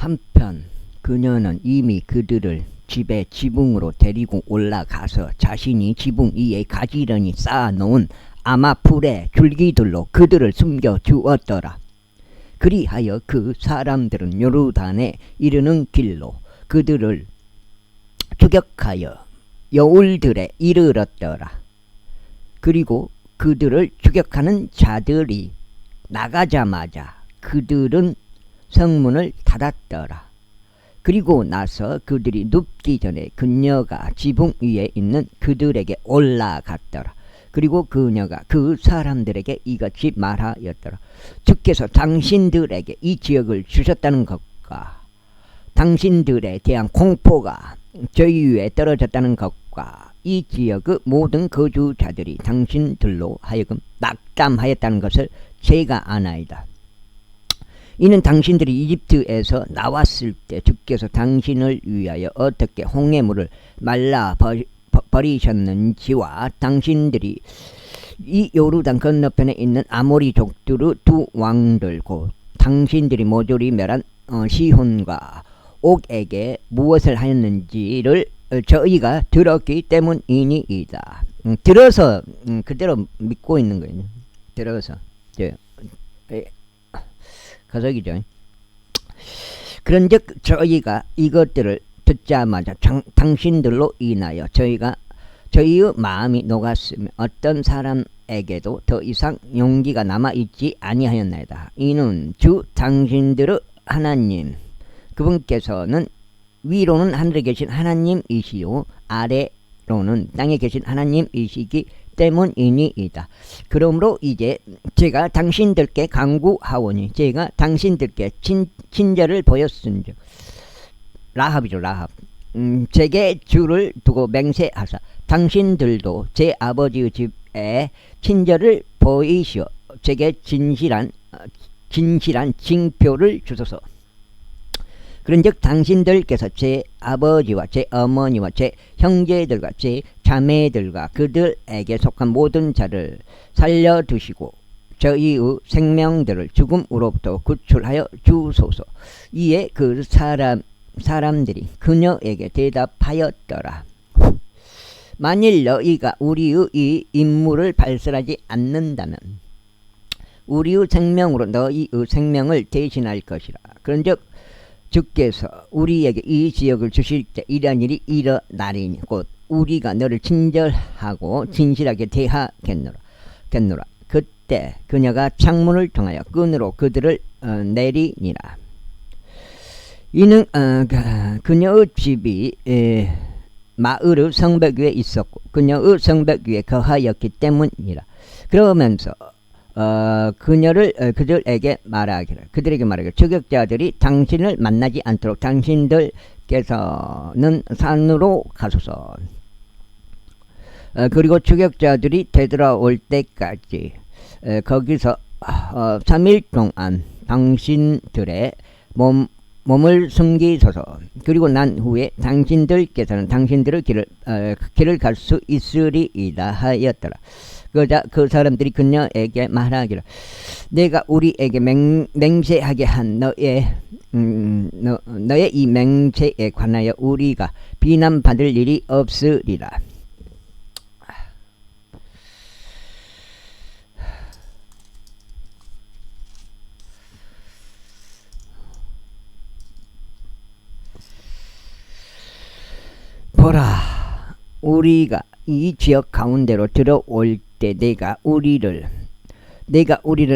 한편 그녀는 이미 그들을 집에 지붕으로 데리고 올라가서 자신이 지붕 위에 가지런히 쌓아놓은 아마풀의 줄기들로 그들을 숨겨 주었더라. 그리하여 그 사람들은 요르단에 이르는 길로 그들을 추격하여 여울들에 이르렀더라. 그리고 그들을 추격하는 자들이 나가자마자 그들은 성문을 닫았더라. 그리고 나서 그들이 눕기 전에 그녀가 지붕 위에 있는 그들에게 올라갔더라. 그리고 그녀가 그 사람들에게 이같이 말하였더라. 주께서 당신들에게 이 지역을 주셨다는 것과 당신들에 대한 공포가 저희 위에 떨어졌다는 것과 이 지역의 모든 거주자들이 당신들로 하여금 낙담하였다는 것을 제가 아나이다. 이는 당신들이 이집트에서 나왔을 때 주께서 당신을 위하여 어떻게 홍해물을 말라 버리셨는지와 당신들이 이 요르단 건너편에 있는 아모리족들의 두 왕들 곧 당신들이 모조리 멸한 시혼과 옥에게 무엇을 하였는지를 저희가 들었기 때문이니이다. 들어서 그대로 믿고 있는 거예요. 들어서 가석이죠. 그런즉 저희가 이것들을 듣자마자 당신들로 인하여 저희의 마음이 녹았으며 어떤 사람에게도 더 이상 용기가 남아있지 아니하였나이다. 이는 주 당신들의 하나님 그분께서는 위로는 하늘에 계신 하나님이시요 아래로는 땅에 계신 하나님이시기 때문이니이다. 그러므로 이제 제가 당신들께 간구하오니 제가 당신들께 친절을 보였은즉 라합이죠. 라합. 제게 주를 두고 맹세하사 당신들도 제 아버지의 집에 친절을 보이시어 제게 진실한 징표를 주소서. 그런즉 당신들께서 제 아버지와 제 어머니와 제 형제들과 제 자매들과 그들에게 속한 모든 자를 살려두시고 저희의 생명들을 죽음으로부터 구출하여 주소서. 이에 그 사람들이 그녀에게 대답하였더라. 만일 너희가 우리의 이 임무를 발설하지 않는다면 우리의 생명으로 너희의 생명을 대신할 것이라. 그런즉 주께서 우리에게 이 지역을 주실 때 이러한 일이 일어나리니 곧 우리가 너를 친절하고 진실하게 대하겠노라. 그때 그녀가 창문을 통하여 끈으로 그들을 내리니라. 이는 그녀의 집이 마을의 성벽 위에 있었고 그녀의 성벽 위에 거하였기 때문이라. 그러면서 그들에게 말하기를 추격자들이 당신을 만나지 않도록 당신들께서는 산으로 가소서. 그리고 추격자들이 되돌아올 때까지 거기서 3일 동안 당신들의 몸을 숨기소서. 그리고 난 후에 당신들께서는 당신들의 길을 갈 수 있으리이다 하였더라. 그러자 그 사람들이 그녀에게 말하기를 내가 우리에게 맹세하게 한 너의 이 맹세에 관하여 우리가 비난받을 일이 없으리라. 보라, 우리가 이 지역 가운데로 들어올 때 내가 우리를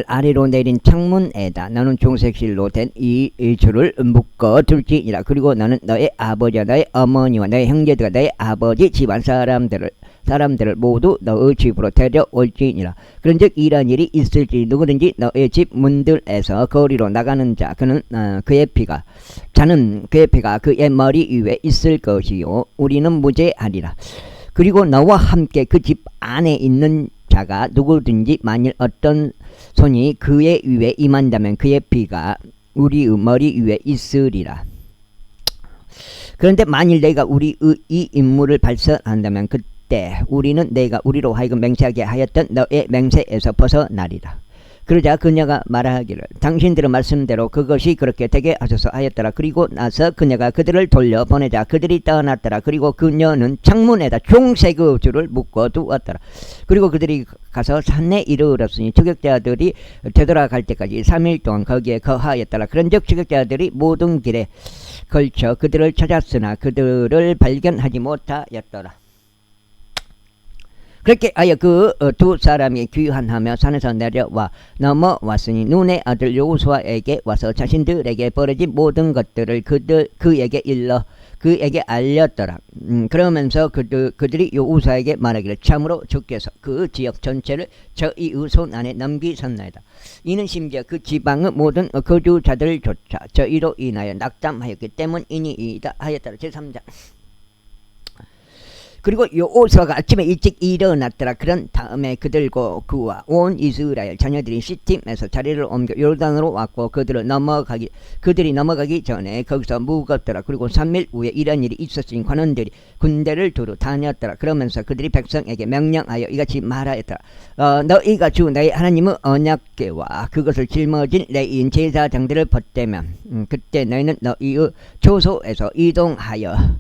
아래로 내린 창문에다 너는 종색실로 된 이 줄을 묶어 둘지니라. 그리고 너는 너의 아버지와 너의 어머니와 너의 형제들과 너의 아버지 집안 사람들을 모두 너의 집으로 데려올지니라. 그런즉 이런 일이 있을지 누구든지 너의 집 문들에서 거리로 나가는 자 자는 그의 피가 그의 머리 위에 있을 것이요 우리는 무죄하리라. 그리고 너와 함께 그 집 안에 있는 자가 누구든지 만일 어떤 손이 그의 위에 임한다면 그의 피가 우리의 머리 위에 있으리라. 그런데 만일 내가 우리의 이 임무를 발설한다면 그때 우리는 내가 우리로 하여금 맹세하게 하였던 너의 맹세에서 벗어나리라. 그러자 그녀가 말하기를 당신들의 말씀대로 그것이 그렇게 되게 하소서 하였더라. 그리고 나서 그녀가 그들을 돌려 보내자 그들이 떠났더라. 그리고 그녀는 창문에다 종색의 줄을 묶어 두었더라. 그리고 그들이 가서 산에 이르렀으니 추격자들이 되돌아갈 때까지 3일 동안 거기에 거하였더라. 그런즉 추격자들이 모든 길에 걸쳐 그들을 찾았으나 그들을 발견하지 못하였더라. 그렇게 하여 그 두 사람이 귀환하며 산에서 내려와 넘어왔으니 눈의 아들 여호수아에게 와서 자신들에게 벌어진 모든 것들을 그에게 알렸더라. 그러면서 그들이 여호수아에게 말하기를 참으로 주께서 그 지역 전체를 저희의 손 안에 넘기셨나이다. 이는 심지어 그 지방의 모든 거주자들조차 저희로 인하여 낙담하였기 때문이니이다 하였더라. 제3장. 그리고 여호수아가 아침에 일찍 일어났더라. 그런 다음에 그들과 그와 온 이스라엘 자녀들이 시팀에서 자리를 옮겨 요르단으로 왔고 그들이 넘어가기 전에 거기서 묵었더라. 그리고 3일 후에 이런 일이 있었으니 관원들이 군대를 두루 다녔더라. 그러면서 그들이 백성에게 명령하여 이같이 말하였더라. 너희가 주 너희 하나님의 언약궤와 그것을 짊어진 레위인 제사장들을 벗대면 그때 너희는 너희의 초소에서 이동하여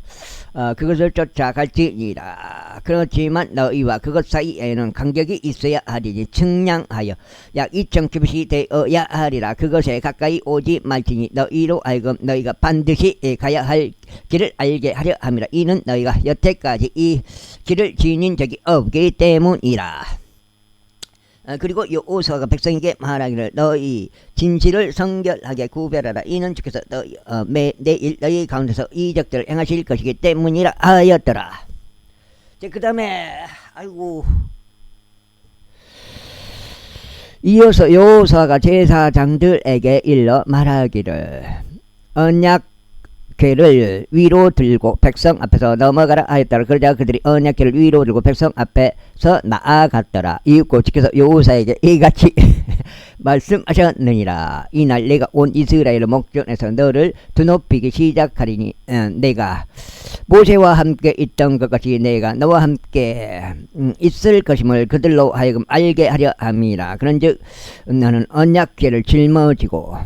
그것을 쫓아갈지니라. 그렇지만 너희와 그것 사이에는 간격이 있어야 하리니 측량하여 약 2000규빗이 되어야 하리라. 그것에 가까이 오지 말지니 너희로 하여금 너희가 반드시 가야 할 길을 알게 하려 함이라. 이는 너희가 여태까지 이 길을 지닌 적이 없기 때문이라. 그리고 여호수아가 백성에게 말하기를 너희 진실을 성결하게 구별하라. 이는 주께서 내일 너희 가운데서 이적들을 행하실 것이기 때문이라 하였더라. 그 다음에 이어서 여호수아가 제사장들에게 일러 말하기를 언약궤를 위로 들고 백성 앞에서 넘어가라 하였더라. 그러자 그들이 언약궤를 위로 들고 백성 앞에서 나아갔더라. 이윽고 주께서 여호수아에게 이같이 말씀하셨느니라. 이날 내가 온 이스라엘의 목전에서 너를 드높이기 시작하리니 내가 모세와 함께 있던 것 같이 내가 너와 함께 있을 것임을 그들로 하여금 알게 하려 함이라. 그런즉 너는 언약궤를 짊어지고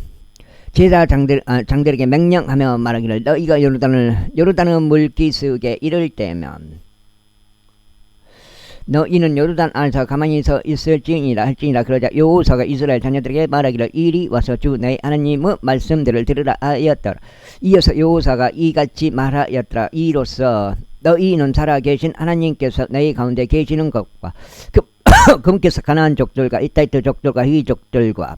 제사장들에게 명령하며 말하기를 너희가 요르단의 물기슭에 이를 때면 너희는 요르단 안에서 가만히 서 있을지니라 할지니라. 그러자 여호수아가 이스라엘 자녀들에게 말하기를 이리 와서 주 너희 하나님의 말씀들을 들으라 하였더라. 이어서 여호수아가 이같이 말하였더라. 이로써 너희는 살아계신 하나님께서 너희 가운데 계시는 것과 그분께서 가나안 족들과 이따이트 족들과 히족들과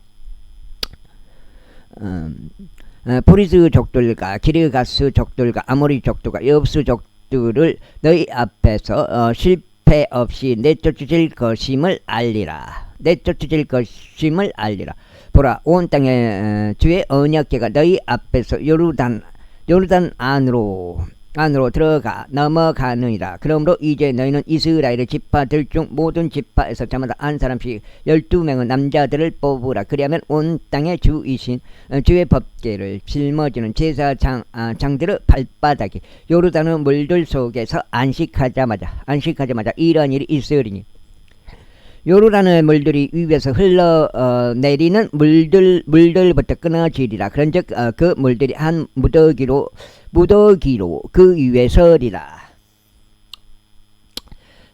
브리즈 족들과 기르가스 족들과 아모리 족들과 여브스 족들을 너희 앞에서 실패 없이 내쫓으실 것임을 알리라. 보라, 온 땅에 주의 언약궤가 너희 앞에서 요르단 안으로 들어가 넘어가느니라. 그러므로 이제 너희는 이스라엘의 지파들 중 모든 지파에서 저마다 한 사람씩 12명의 남자들을 뽑으라. 그리하면 온 땅의 주이신 주의 법궤를 짊어지는 제사장들의 발바닥이 요르단의 물들 속에서 안식하자마자 이러한 일이 있으리니 요르단의 물들이 위에서 흘러내리는 물들부터 끊어지리라. 그런즉 그 물들이 한 무더기로 그 위에 서리라.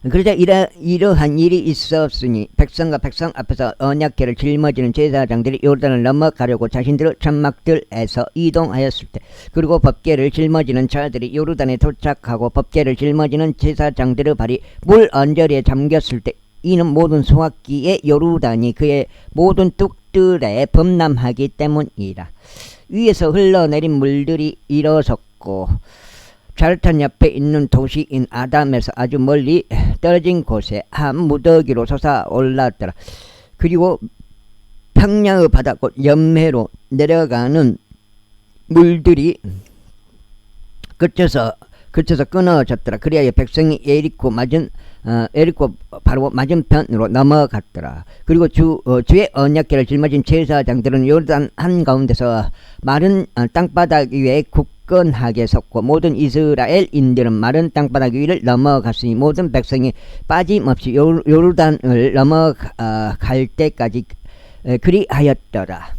그러자 이러한 일이 있었으니 백성과 백성 앞에서 언약궤를 짊어지는 제사장들이 요르단을 넘어가려고 자신들의 장막들에서 이동하였을 때 그리고 법궤를 짊어지는 자들이 요르단에 도착하고 법궤를 짊어지는 제사장들의 발이 물 언저리에 잠겼을 때 이는 모든 소확기에 요르단이 그의 모든 뚝들에 범람하기 때문이라. 위에서 흘러내린 물들이 일어섰고 자르탄 옆에 있는 도시인 아담에서 아주 멀리 떨어진 곳에 한 무더기로 솟아올랐더라. 그리고 평양의 바다꽃 연매로 내려가는 물들이 그쳐서 끊어졌더라. 그리하여 백성이 에리코 바로 맞은편으로 넘어갔더라. 그리고 주의 언약궤를 짊어진 제사장들은 요르단 한가운데서 마른 땅바닥 위에 굳건하게 섰고 모든 이스라엘인들은 마른 땅바닥 위를 넘어갔으니 모든 백성이 빠짐없이 요르단을 넘어갈 때까지 그리하였더라.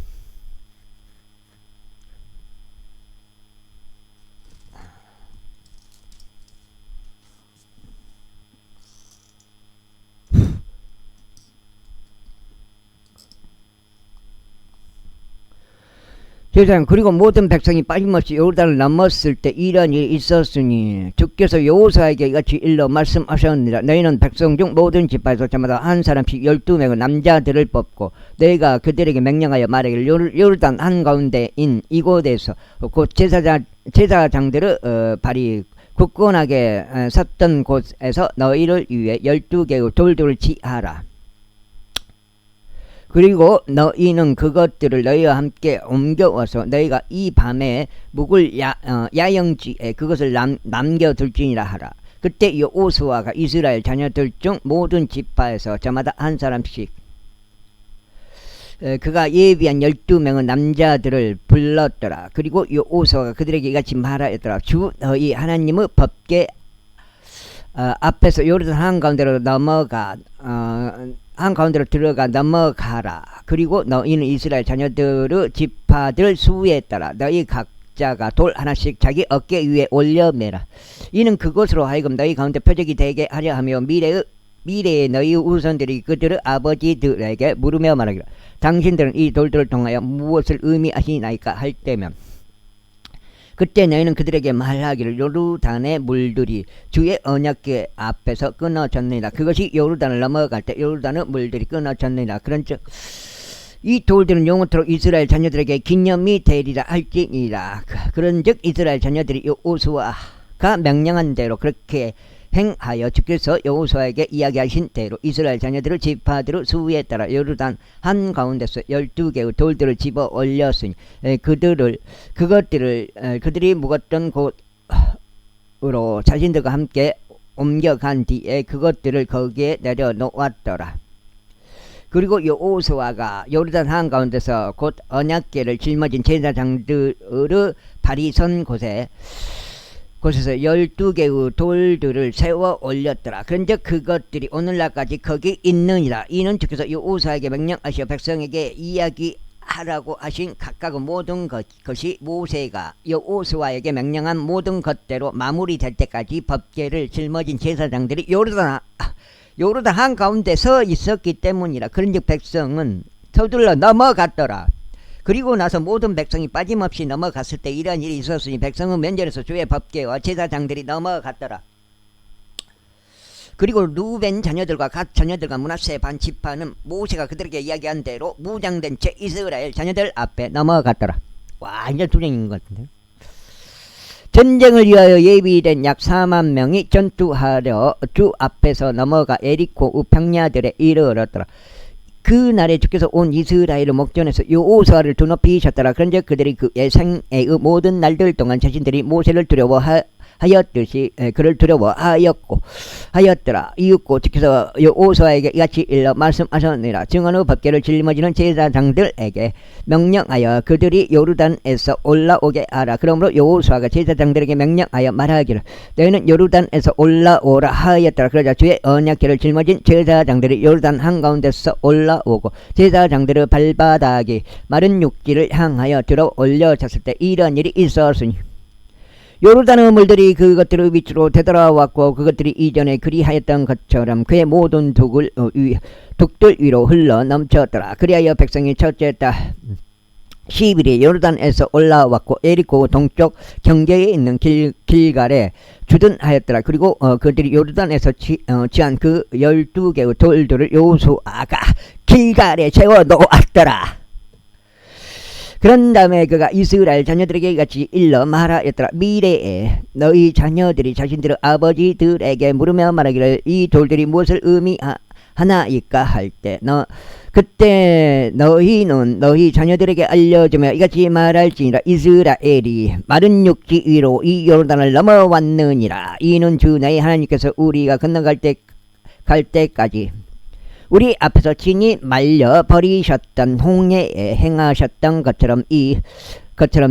제사장 그리고 모든 백성이 빠짐없이 요르단을 넘었을 때 이런 일이 있었으니 주께서 여호수아에게 이같이 일러 말씀하셨느니라. 너희는 백성 중 모든 지파에서 저마다 한 사람씩 12명의 남자들을 뽑고 내가 그들에게 명령하여 말하기를 요르단 한가운데인 이곳에서 곧 제사장들의 발이 굳건하게 섰던 곳에서 너희를 위해 12개의 돌들을 지하라. 그리고 너희는 그것들을 너희와 함께 옮겨와서 너희가 이 밤에 묵을 야영지에 그것을 남겨둘지니라 하라. 그때 여호수아가 이스라엘 자녀들 중 모든 지파에서 저마다 한 사람씩 그가 예비한 12명의 남자들을 불렀더라. 그리고 여호수아가 그들에게 이같이 말하였더라. 주 너희 하나님의 법궤 앞에서 요르단 한가운데로 한가운데로 들어가 넘어가라. 그리고 너희는 이스라엘 자녀들의 지파들 수에 따라 너희 각자가 돌 하나씩 자기 어깨 위에 올려매라. 이는 그것으로 하여금 너희 가운데 표적이 되게 하려 하며 미래에 너희 후손들이 그들의 아버지들에게 물으며 말하기를 당신들은 이 돌들을 통하여 무엇을 의미하시나이까 할 때면 그때 너희는 그들에게 말하기를 요르단의 물들이 주의 언약궤 앞에서 끊어졌느니라. 그것이 요르단을 넘어갈 때 요르단의 물들이 끊어졌느니라. 그런즉 이 돌들은 영원토록 이스라엘 자녀들에게 기념이 되리라 할지니라. 그런즉 이스라엘 자녀들이 여호수아가 명령한 대로 그렇게 행하여 주께서 여호수아에게 이야기하신 대로 이스라엘 자녀들의 지파들의 수에 따라 요르단 한가운데서 12개의 돌들을 집어 올렸으니 그들이 묵었던 곳으로 자신들과 함께 옮겨간 뒤에 그것들을 거기에 내려놓았더라. 그리고 여호수아가 요르단 한가운데서 곧 언약궤를 짊어진 제사장들의 발이 선 곳에서 12개의 돌들을 세워 올렸더라. 그런즉 그것들이 오늘날까지 거기 있느니라. 이는 주께서 여호수아에게 명령하시어 백성에게 이야기하라고 하신 각각의 모든 것이 모세가 여호수아에게 명령한 모든 것대로 마무리될 때까지 법궤를 짊어진 제사장들이 요르단 한가운데 서 있었기 때문이라. 그런즉 백성은 서둘러 넘어갔더라. 그리고 나서 모든 백성이 빠짐없이 넘어갔을 때 이러한 일이 있었으니 백성은 면전에서 주의 법궤와 제사장들이 넘어갔더라. 그리고 루벤 자녀들과 갓 자녀들과 므낫세 반 지파는 모세가 그들에게 이야기한 대로 무장된 제 이스라엘 자녀들 앞에 넘어갔더라. 완전 투쟁인 것 같은데. 전쟁을 위하여 예비된 약 4만 명이 전투하려 주 앞에서 넘어가 에리코 평야들에 이르렀더라. 그 날에 주께서 온 이스라엘의 목전에서 여호수아를 두높이셨더라. 그런데 그들이 그의 생애의 모든 날들 동안 자신들이 모세를 두려워하였듯이 그를 두려워하였더라. 이윽고 주께서 여호수아에게 이같이 일러 말씀하셨느니라. 증언의 법궤를 짊어지는 제사장들에게 명령하여 그들이 요르단에서 올라오게 하라. 그러므로 여호수아가 제사장들에게 명령하여 말하기를 너희는 요르단에서 올라오라 하였더라. 그러자 주의 언약궤를 짊어진 제사장들이 요르단 한가운데서 올라오고 제사장들의 발바닥이 마른 육지를 향하여 들어 올려졌을 때 이런 일이 있었으니 요르단의 물들이 그것들의 밑으로 되돌아왔고 그것들이 이전에 그리하였던 것처럼 그의 모든 둑들 위로 흘러 넘쳤더라. 그리하여 백성이 첫째 달 10일에 요르단에서 올라왔고 에리코 동쪽 경계에 있는 길갈에 주둔하였더라. 그리고 그들이 요르단에서 취한 그 12개의 돌들을 여호수아가 길갈에 세워 놓았더라. 그런 다음에 그가 이스라엘 자녀들에게 이같이 일러 말하였더라. 미래에 너희 자녀들이 자신들의 아버지들에게 물으며 말하기를 이 돌들이 무엇을 의미하나이까 할 때 그때 너희는 너희 자녀들에게 알려주며 이같이 말할지니라. 이스라엘이 마른 육지 위로 이 요르단을 넘어왔느니라. 이는 주 너희 하나님께서 우리가 건너갈 때까지 우리 앞에서 친히 말려 버리셨던 홍해에 행하셨던 것처럼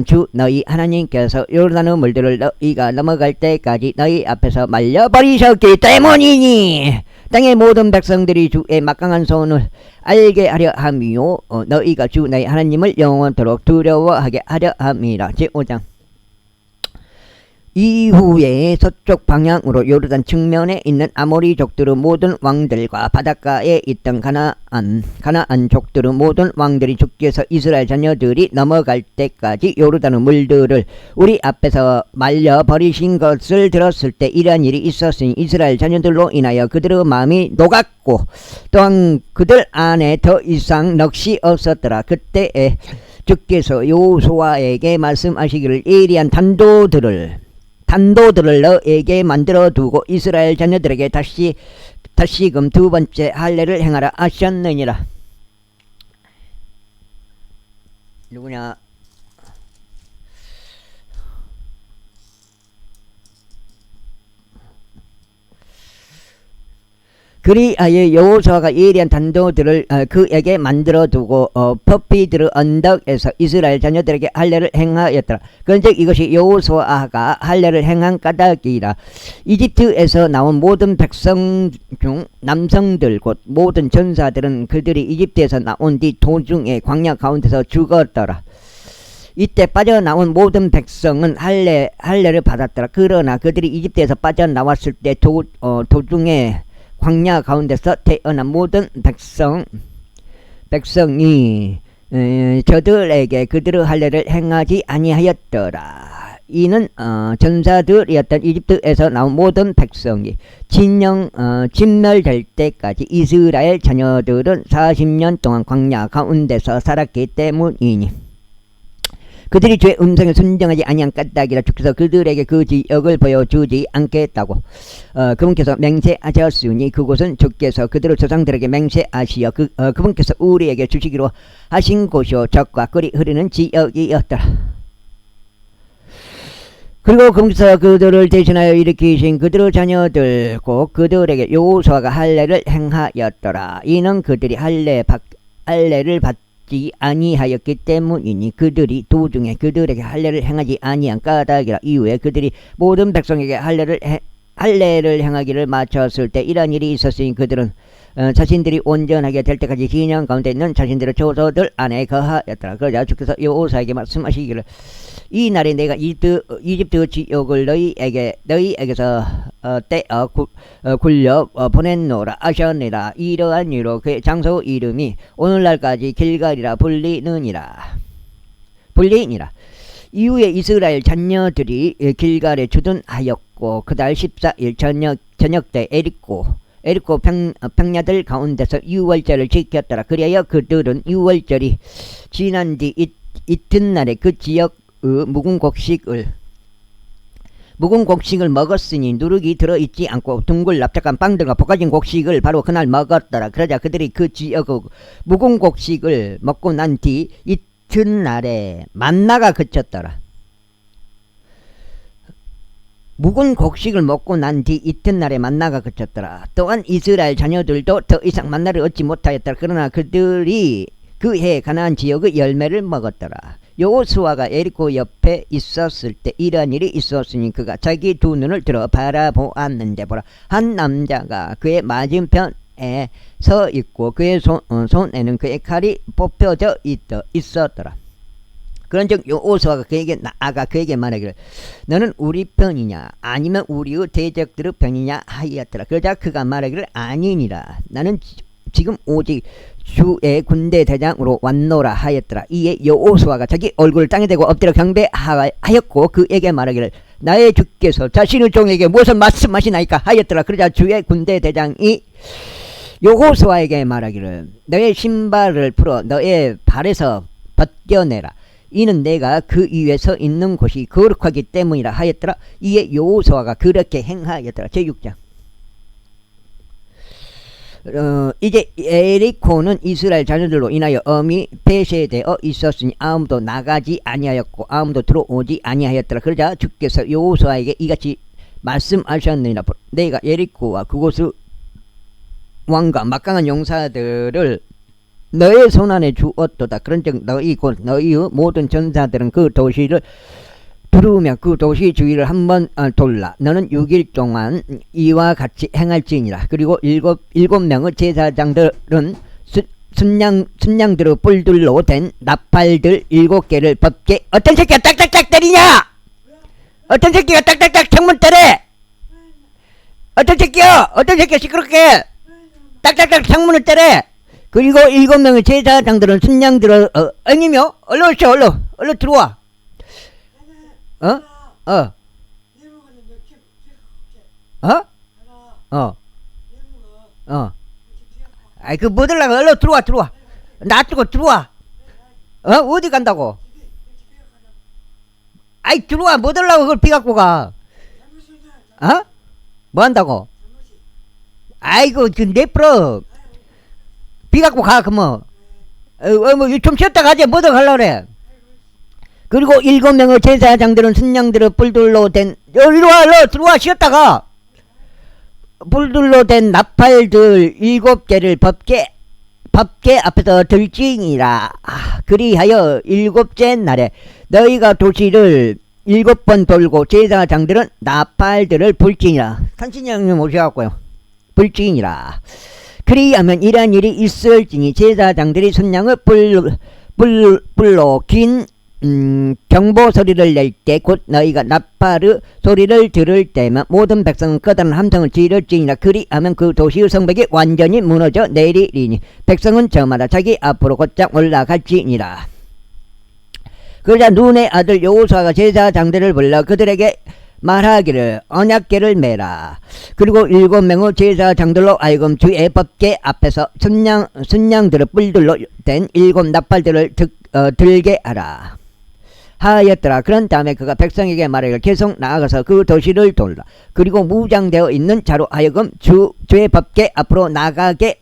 주 너희 하나님께서 요르단의 물들을 너희가 넘어갈 때까지 너희 앞에서 말려 버리셨기 때문이니 땅의 모든 백성들이 주의 막강한 손을 알게 하려 함이요 너희가 주 너희 하나님을 영원토록 두려워하게 하려 함이라. 제5장. 이후에 서쪽 방향으로 요르단 측면에 있는 아모리족들의 모든 왕들과 바닷가에 있던 가나안 족들의 모든 왕들이 주께서 이스라엘 자녀들이 넘어갈 때까지 요르단의 물들을 우리 앞에서 말려버리신 것을 들었을 때 이러한 일이 있었으니 이스라엘 자녀들로 인하여 그들의 마음이 녹았고 또한 그들 안에 더 이상 넋이 없었더라. 그때에 주께서 여호수아에게 말씀하시기를 예리한 단도들을 너에게 만들어 두고 이스라엘 자녀들에게 다시금 두 번째 할례를 행하라 하셨느니라. 누구냐? 그리하여 여호수아가 예리한 단도들을 그에게 만들어두고 퍼피들의 언덕에서 이스라엘 자녀들에게 할례를 행하였더라. 그런즉 이것이 여호수아가 할례를 행한 까닭이라. 이집트에서 나온 모든 백성 중 남성들 곧 모든 전사들은 그들이 이집트에서 나온 뒤 도중에 광야 가운데서 죽었더라. 이때 빠져나온 모든 백성은 할례를 받았더라. 그러나 그들이 이집트에서 빠져나왔을 때 도중에 광야 가운데서 태어난 모든 백성이 저들에게 그들의 할례를 행하지 아니하였더라. 이는 전사들이었던 이집트에서 나온 모든 백성이 진멸될 때까지 이스라엘 자녀들은 40년 동안 광야 가운데서 살았기 때문이니 그들이 죄의 음성에 순종하지 아니한 까닭이라. 주께서 그들에게 그 지역을 보여주지 않겠다고 그분께서 맹세하셨으니 그곳은 주께서 그들의 조상들에게 맹세하시어 그분께서 우리에게 주시기로 하신 곳이요 적과 꿀이 흐르는 지역이었더라. 그리고 그분께서 그들을 대신하여 일으키신 그들의 자녀들 곧 그들에게 여호수아가 할례를 행하였더라. 이는 그들이 할례를 받지 아니하였기 때문이니 그들이 도중에 그들에게 할례를 행하지 아니한 까닭이라. 이후에 그들이 모든 백성에게 할례를 행하기를 마쳤을 때 이러한 일이 있었으니 그들은 자신들이 온전하게 될 때까지 진영 가운데 있는 자신들의 조소들 안에 거하였더라. 그러자 주께서 여호수아에게 말씀하시기를 이 날에 내가 이집트 지역을 너희에게서 떼어 굴려 보냈노라 하셨느니라. 이러한 이유로 그의 장소 이름이 오늘날까지 길갈이라 불리니라. 이후에 이스라엘 자녀들이 길갈에 주둔하였고 그달 14일 저녁 때 에리코 평야들 가운데서 유월절을 지켰더라. 그리하여 그들은 유월절이 지난 뒤 이튿날에 그 지역의 묵은 곡식을 먹었으니 누룩이 들어있지 않고 둥글 납작한 빵들과 볶아진 곡식을 바로 그날 먹었더라. 그러자 그들이 그 지역의 묵은 곡식을 먹고 난 뒤 이튿날에 만나가 그쳤더라. 묵은 곡식을 먹고 난 뒤 이튿날에 만나가 그쳤더라. 또한 이스라엘 자녀들도 더 이상 만나를 얻지 못하였더라. 그러나 그들이 그해 가나안 지역의 열매를 먹었더라. 여호수아가 에리코 옆에 있었을 때 이러한 일이 있었으니 그가 자기 두 눈을 들어 바라보았는데 보라, 한 남자가 그의 맞은편에 서 있고 그의 손에는 그의 칼이 뽑혀져 있었더라. 그런즉 여호수아가 그에게 말하기를 너는 우리 편이냐 아니면 우리의 대적들의 편이냐 하였더라. 그러자 그가 말하기를 아니니라. 나는 지금 오직 주의 군대 대장으로 왔노라 하였더라. 이에 여호수아가 자기 얼굴을 땅에 대고 엎드려 경배하였고 그에게 말하기를 나의 주께서 자신의 종에게 무엇을 말씀하시나이까 하였더라. 그러자 주의 군대 대장이 여호수아에게 말하기를 너의 신발을 풀어 너의 발에서 벗겨내라. 이는 내가 그 위에 서 있는 곳이 거룩하기 때문이라 하였더라. 이에 여호수아가 그렇게 행하였더라. 제6장. 이제 에리코는 이스라엘 자녀들로 인하여 엄히 폐쇄되어 있었으니 아무도 나가지 아니하였고 아무도 들어오지 아니하였더라. 그러자 주께서 여호수아에게 이같이 말씀하셨느니라. 내가 에리코와 그곳의 왕과 막강한 용사들을 너의 손안에 주었도다. 그런즉 너희의 모든 전사들은 그 도시를 두루며 그 도시 주위를 한번 돌라. 너는 6일 동안 이와 같이 행할지니라. 그리고 일곱 명의 제사장들은 순양들의 뿔들로 된 나팔들 7개를 법게. 어떤 새끼가 딱딱딱 때리냐? 어떤 새끼가 딱딱딱 창문 때려? 어떤 새끼가 시끄럽게 딱딱딱 창문을 때려? 그리고 7명의 제사장들은 순양들을 형님이요? 얼른 오시오. 얼른 들어와. 아이 그 못 들라고. 얼른 들어와. 놔두고 들어와. 어디 간다고? 아이 들어와. 못 들라고 그걸 비 갖고 가. 뭐 한다고? 아이고 그 내버려. 비 갖고 가 그뭐. 뭐 좀 쉬었다 가지. 뭐더 가려고 그래. 그리고 7명의 제사장들은 순양들의 뿔들로 된 이리와 들어와 쉬었다가 뿔들로 된 나팔들 7개를 법계 앞에서 들지니라. 그리하여 7째 날에 너희가 도시를 7번 돌고 제사장들은 나팔들을 불지니라. 탄신형님 오셔갖고요. 불지니라. 그리하면 이러한 일이 있을지니 제사장들이 순양을 불로 긴 경보 소리를 낼 때 곧 너희가 나팔의 소리를 들을 때면 모든 백성은 커다란 함성을 지를지니라. 그리하면 그 도시의 성벽이 완전히 무너져 내리리니 백성은 저마다 자기 앞으로 곧장 올라갈지니라. 그러자 눈의 아들 여호수아가 제사장들을 불러 그들에게 말하기를 언약궤를 메라. 그리고 7명의 제사장들로 하여금 주의 법궤 앞에서 순양들의 뿔들로 된 7 나팔들을 들게 하라 하였더라. 그런 다음에 그가 백성에게 말하기를 계속 나아가서 그 도시를 돌라. 그리고 무장되어 있는 자로 하여금 주의 법궤 앞으로 나아가게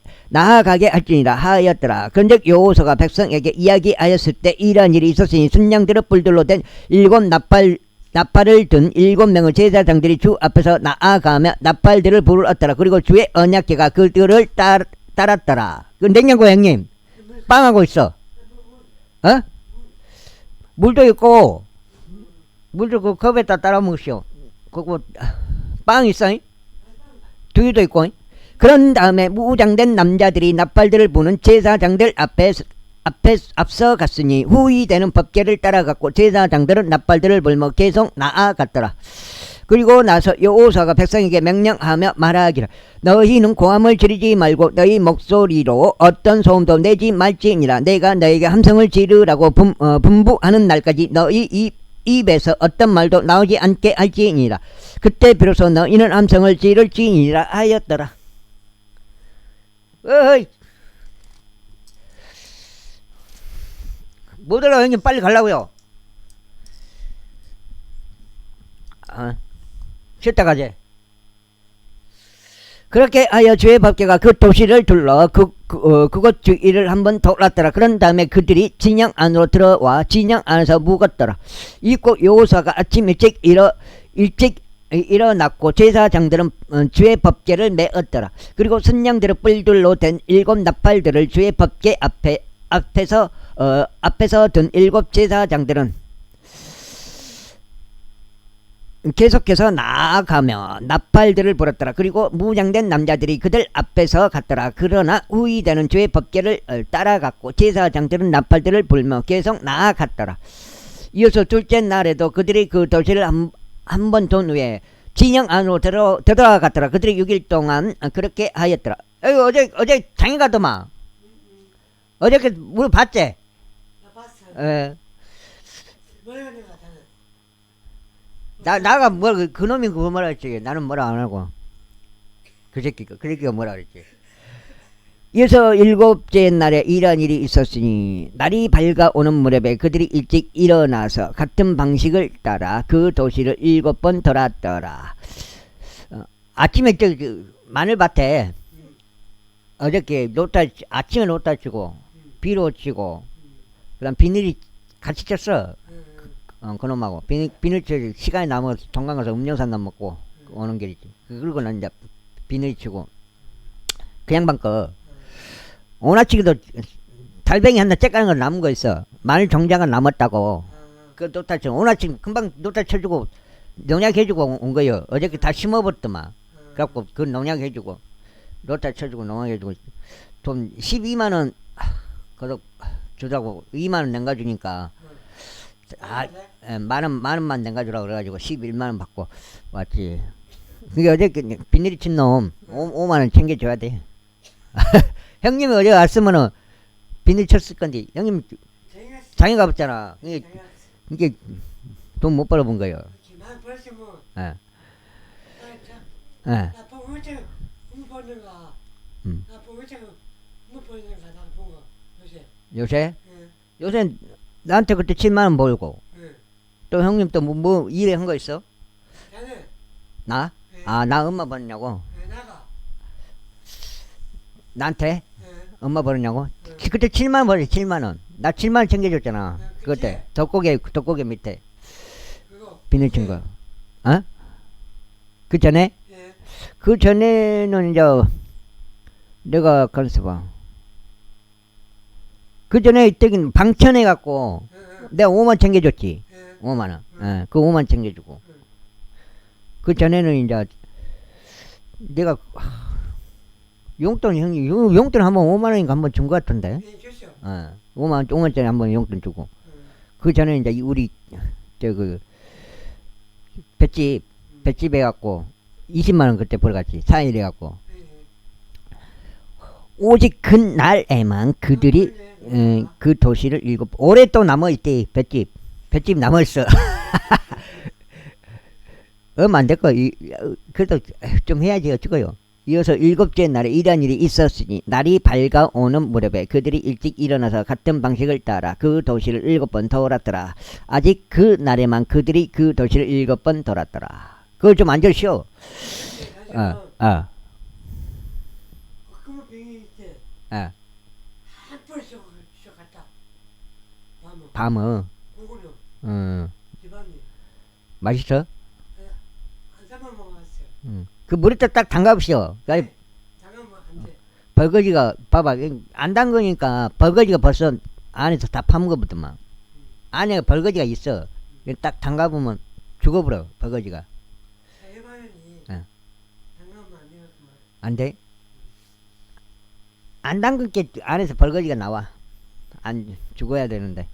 할지니라 하였더라. 그런즉 여호수아가 백성에게 이야기하였을 때 이러한 일이 있었으니 순양들의 뿔들로 된 7 나팔을 든 7명의 제사장들이 주 앞에서 나아가며 나팔들을 불었더라. 그리고 주의 언약궤가 그들을 따랐더라. 그 냉장고 형님 빵하고 있어. 물도 있고 그 컵에다 따라 먹으시오. 그거 빵 있어. 두유도 있고. 그런 다음에 무장된 남자들이 나팔들을 부는 제사장들 앞서 갔으니 후이 되는 법궤를 따라갔고 제사장들은 나팔들을 불며 계속 나아갔더라. 그리고 나서 여호수아가 백성에게 명령하며 말하기를 너희는 고함을 지르지 말고 너희 목소리로 어떤 소음도 내지 말지니라. 내가 너희에게 함성을 지르라고 분부하는 날까지 너희 입에서 어떤 말도 나오지 않게 할지니라. 그때 비로소 너희는 함성을 지를지니라 하였더라. 어이 못 올라. 형님 빨리 가려고요. 쉬었다 가지. 그렇게 하여 주의 법궤가 그 도시를 둘러 그곳 주위를 한번 돌았더라. 그런 다음에 그들이 진영 안으로 들어와 진영 안에서 묵었더라. 이고 여호수아가 아침 일찍 일어났고 제사장들은 주의 법궤를 메었더라. 그리고 순양들의 뿔들로 된 7 나팔들을 주의 법궤 앞에서 든 7 제사장들은 계속해서 나아가며 나팔들을 불었더라. 그리고 무장된 남자들이 그들 앞에서 갔더라. 그러나 후이되는 주의 법궤를 따라갔고 제사장들은 나팔들을 불며 계속 나아갔더라. 이어서 둘째 날에도 그들이 그 도시를 한 번 돈 후에 진영 안으로 들어갔더라. 그들이 6일 동안 그렇게 하였더라. 어제 장에 가더만. 어저께 물 봤지? 나 봤어. 나가 그놈이 그거 뭐라 했지. 나는 뭐라 안 하고. 그 새끼가 뭐라 그랬지. 이어서 7째 날에 이러한 일이 있었으니 날이 밝아오는 무렵에 그들이 일찍 일어나서 같은 방식을 따라 그 도시를 7번 돌았더라. 아침에 마늘밭에 어저께 아침에 노타 치고 비로 치고 그다음 비닐이 같이 쳤어. 그놈하고 비닐 쳐 시간이 남아 동강 가서 음료수 한잔 먹고 오는 길이지. 그리고 난 이제 비닐 치고 그 양반 거 오나치기도 달팽이 하나 째까는 거 남은 거 있어. 마늘 종자가 남았다고. 그 노타 쳐 오나치기 금방 노타 쳐주고 농약 해주고 온 거요. 어저께 다 심어버렸더만. 그래갖고 그 농약 해주고 노타 쳐주고 농약 해주고 돈 12만원 그래서 주자고 2만 원 nen가 주니까 아, 네? 만 원만 nen가 주라 그래가지고 11만 원 받고 왔지. 그게 어제 비닐이 친 놈 5만 원 챙겨줘야 돼. 형님이 어제 왔으면은 비닐 쳤을 건데 형님 쟁였어. 장애 가봤잖아. 이게, 쟁였어. 이게 돈 못 벌어본 거예요. 만 벌지 뭐. 예, 아, 참. 예. 나 보고 어째 못 버는가. 음. 나 보고 어째 못 버는가. 난 보고 요새. 요새 응. 요새 나한테 그때 7만 원 벌고 응. 또 형님 또 뭐 일에 한 거 있어? 나는 나? 예. 아, 나 엄마 버느냐고? 나가. 나한테 응. 엄마 버느냐고? 응. 그때 7만 원 벌지 7만 원. 나 7만 원 챙겨줬잖아. 응, 그치? 그때 덕고개 밑에 그거. 비닐 친 거. 어? 그 전에? 예. 그 전에는 이제 내가 가만있어 봐. 그 전에 이때긴 방천해 갖고 응. 내가 5만 챙겨줬지. 응. 5만 원. 응. 예, 그 5만 챙겨주고. 응. 그 전에는 이제 내가 용돈 형님 용돈 한번 5만 원인가 한번 준 것 같은데. 예, 줬어. 5만짜리 한번 용돈 주고. 응. 그 전에 이제 우리 그 볏집 해갖고 20만 원 그때 벌어갔지. 4일 해갖고. 예. 오직 그날에만 그들이 그 도시를 올해 또 남아있대. 볏집 남아있어. 얼마 안 됐고 그래도 좀 해야지 어쩌고요. 이어서 7째 날에 이러한 일이 있었으니 날이 밝아오는 무렵에 그들이 일찍 일어나서 같은 방식을 따라 그 도시를 7번 돌았더라. 아직 그 날에만 그들이 그 도시를 7번 돌았더라. 그걸 좀 앉으시오. 사실은 그 병이 있대. 한 벌써 갔다. 밤은 그거는 집안이 맛있어? 한 사람 먹었어. 그 물에다 딱 담가보시오. 잠깐만 안 돼. 벌거지가 봐봐 안 담그니까 벌거지가 벌써 안에서 다 파먹어보더만. 안에 벌거지가 있어. 딱 담가보면 죽어버려 벌거지가. 해봐야니. 응. 잠깐만 안 되겠구만. 안 돼? 안 담글게 안에서 벌거지가 나와. 안 죽어야 되는데.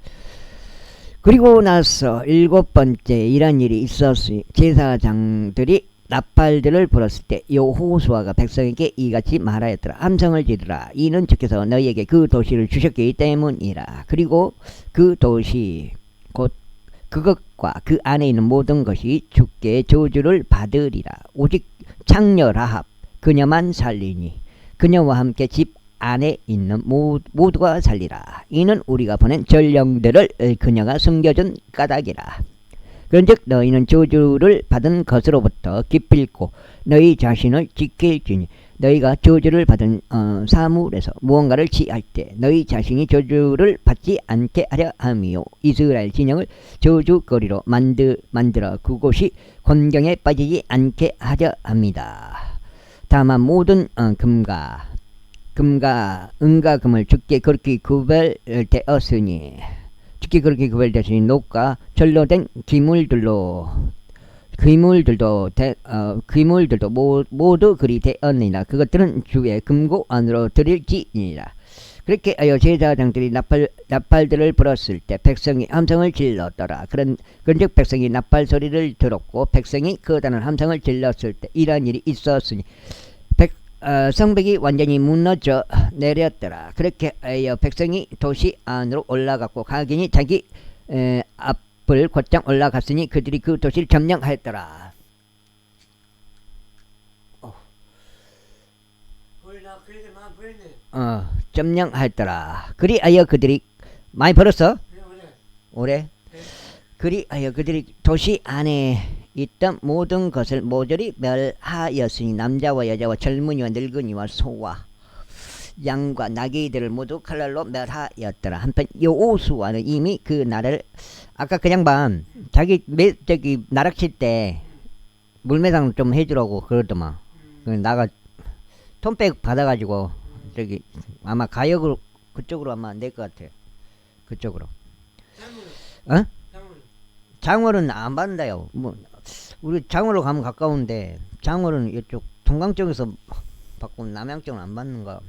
그리고 나서 7번째 이런 일이 있었으니 제사장들이 나팔들을 불었을 때 여호수아가 백성에게 이같이 말하였더라. 함성을 지르라. 이는 주께서 너희에게 그 도시를 주셨기 때문이라. 그리고 그 도시 곧 그것과 그 안에 있는 모든 것이 주께 저주를 받으리라. 오직 창녀 라합 그녀만 살리니 그녀와 함께 집 안에 있는 모두가 살리라. 이는 우리가 보낸 전령들을 그녀가 숨겨준 까닭이라. 그런즉 너희는 저주를 받은 것으로부터 기필코 너희 자신을 지킬지니 너희가 저주를 받은 사물에서 무언가를 취할 때 너희 자신이 저주를 받지 않게 하려 함이요. 이스라엘 진영을 저주거리로 만들어 그곳이 곤경에 빠지지 않게 하려 합니다. 다만 모든 금과 금을 주께 그렇게 구별되었으니 녹과 절로된 기물들도 모두 그리 되었느니라. 그것들은 주의 금고 안으로 드릴지니라. 그렇게 하여 제사장들이 나팔들을 불었을 때 백성이 함성을 질렀더라. 그런즉 백성이 나팔 소리를 들었고 백성이 거다는 함성을 질렀을 때 이러한 일이 있었으니 성벽이 완전히 무너져 내렸더라. 그렇게 하여 백성이 도시 안으로 올라갔고 각인이 자기 앞을 곧장 올라갔으니 그들이 그 도시를 점령하였더라. 나 그래도 많이 벌네. 점령하였더라. 그리하여 그들이 많이 벌었어? 그래 그래. 올해? 네. 그리하여 그들이 도시 안에 있던 모든 것을 모조리 멸하였으니 남자와 여자와 젊은이와 늙은이와 소와 양과 나귀들을 모두 칼날로 멸하였더라. 한편 여호수아는 이미 그 나라를 아까 그 양반 자기 저기 나락칠 때 물매상 좀 해주라고 그러더만. 나가 톤백 받아가지고 저기 아마 가역으로 그쪽으로 아마 안 될 것 같아. 그쪽으로. 장모는. 어? 장월은 안 받는다요. 뭐 우리 장월로 가면 가까운데 장월은 이쪽 동강 쪽에서 받고 남양 쪽은 안 받는 거.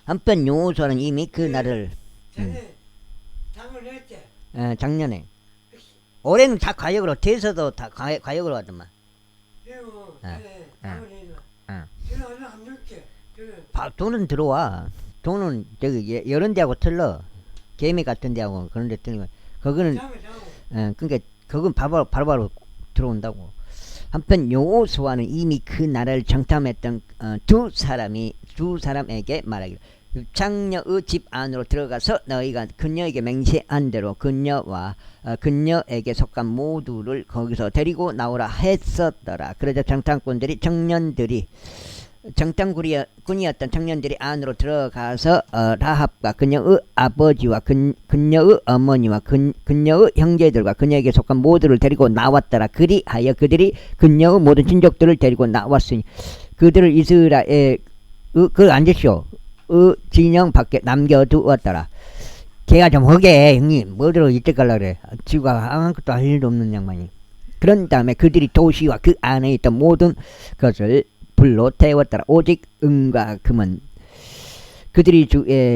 한편 여호수아는 이미 그 날을 전에 당을 했지. 작년에 올해는 다 과역으로 대서도 다 과역으로 하더만. 그리고 예, 전에 당을 해서 응. 저는 얼마 안 줬지. 저는 돈은 들어와. 돈은 저기 이런 데하고 틀려. 개미 같은 데하고 그런 데 뜨는 거. 그거는 장을 자고 그러니까 그건 바로바로 들어온다고. 한편 여호수아는 이미 그 나라를 정탐했던 두 사람에게 말하기를 장녀의 집 안으로 들어가서 너희가 그녀에게 맹세한 대로 그녀와 그녀에게 속한 모두를 거기서 데리고 나오라 했었더라. 그러자 정탐꾼이었던 청년들이 안으로 들어가서 라합과 그녀의 아버지와 그녀의 어머니와 그녀의 형제들과 그녀에게 속한 모두를 데리고 나왔더라. 그리하여 그들이 그녀의 모든 친족들을 데리고 나왔으니 그들을 이스라엘 그 앉으시오 진영 밖에 남겨두었더라. 걔가 좀 허게 형님 뭐들어 이때 갈라 그래. 지가 아무것도 할 일도 없는 양반이. 그런 다음에 그들이 도시와 그 안에 있던 모든 것을 불로 태웠더라. 오직 은과 금은 그들이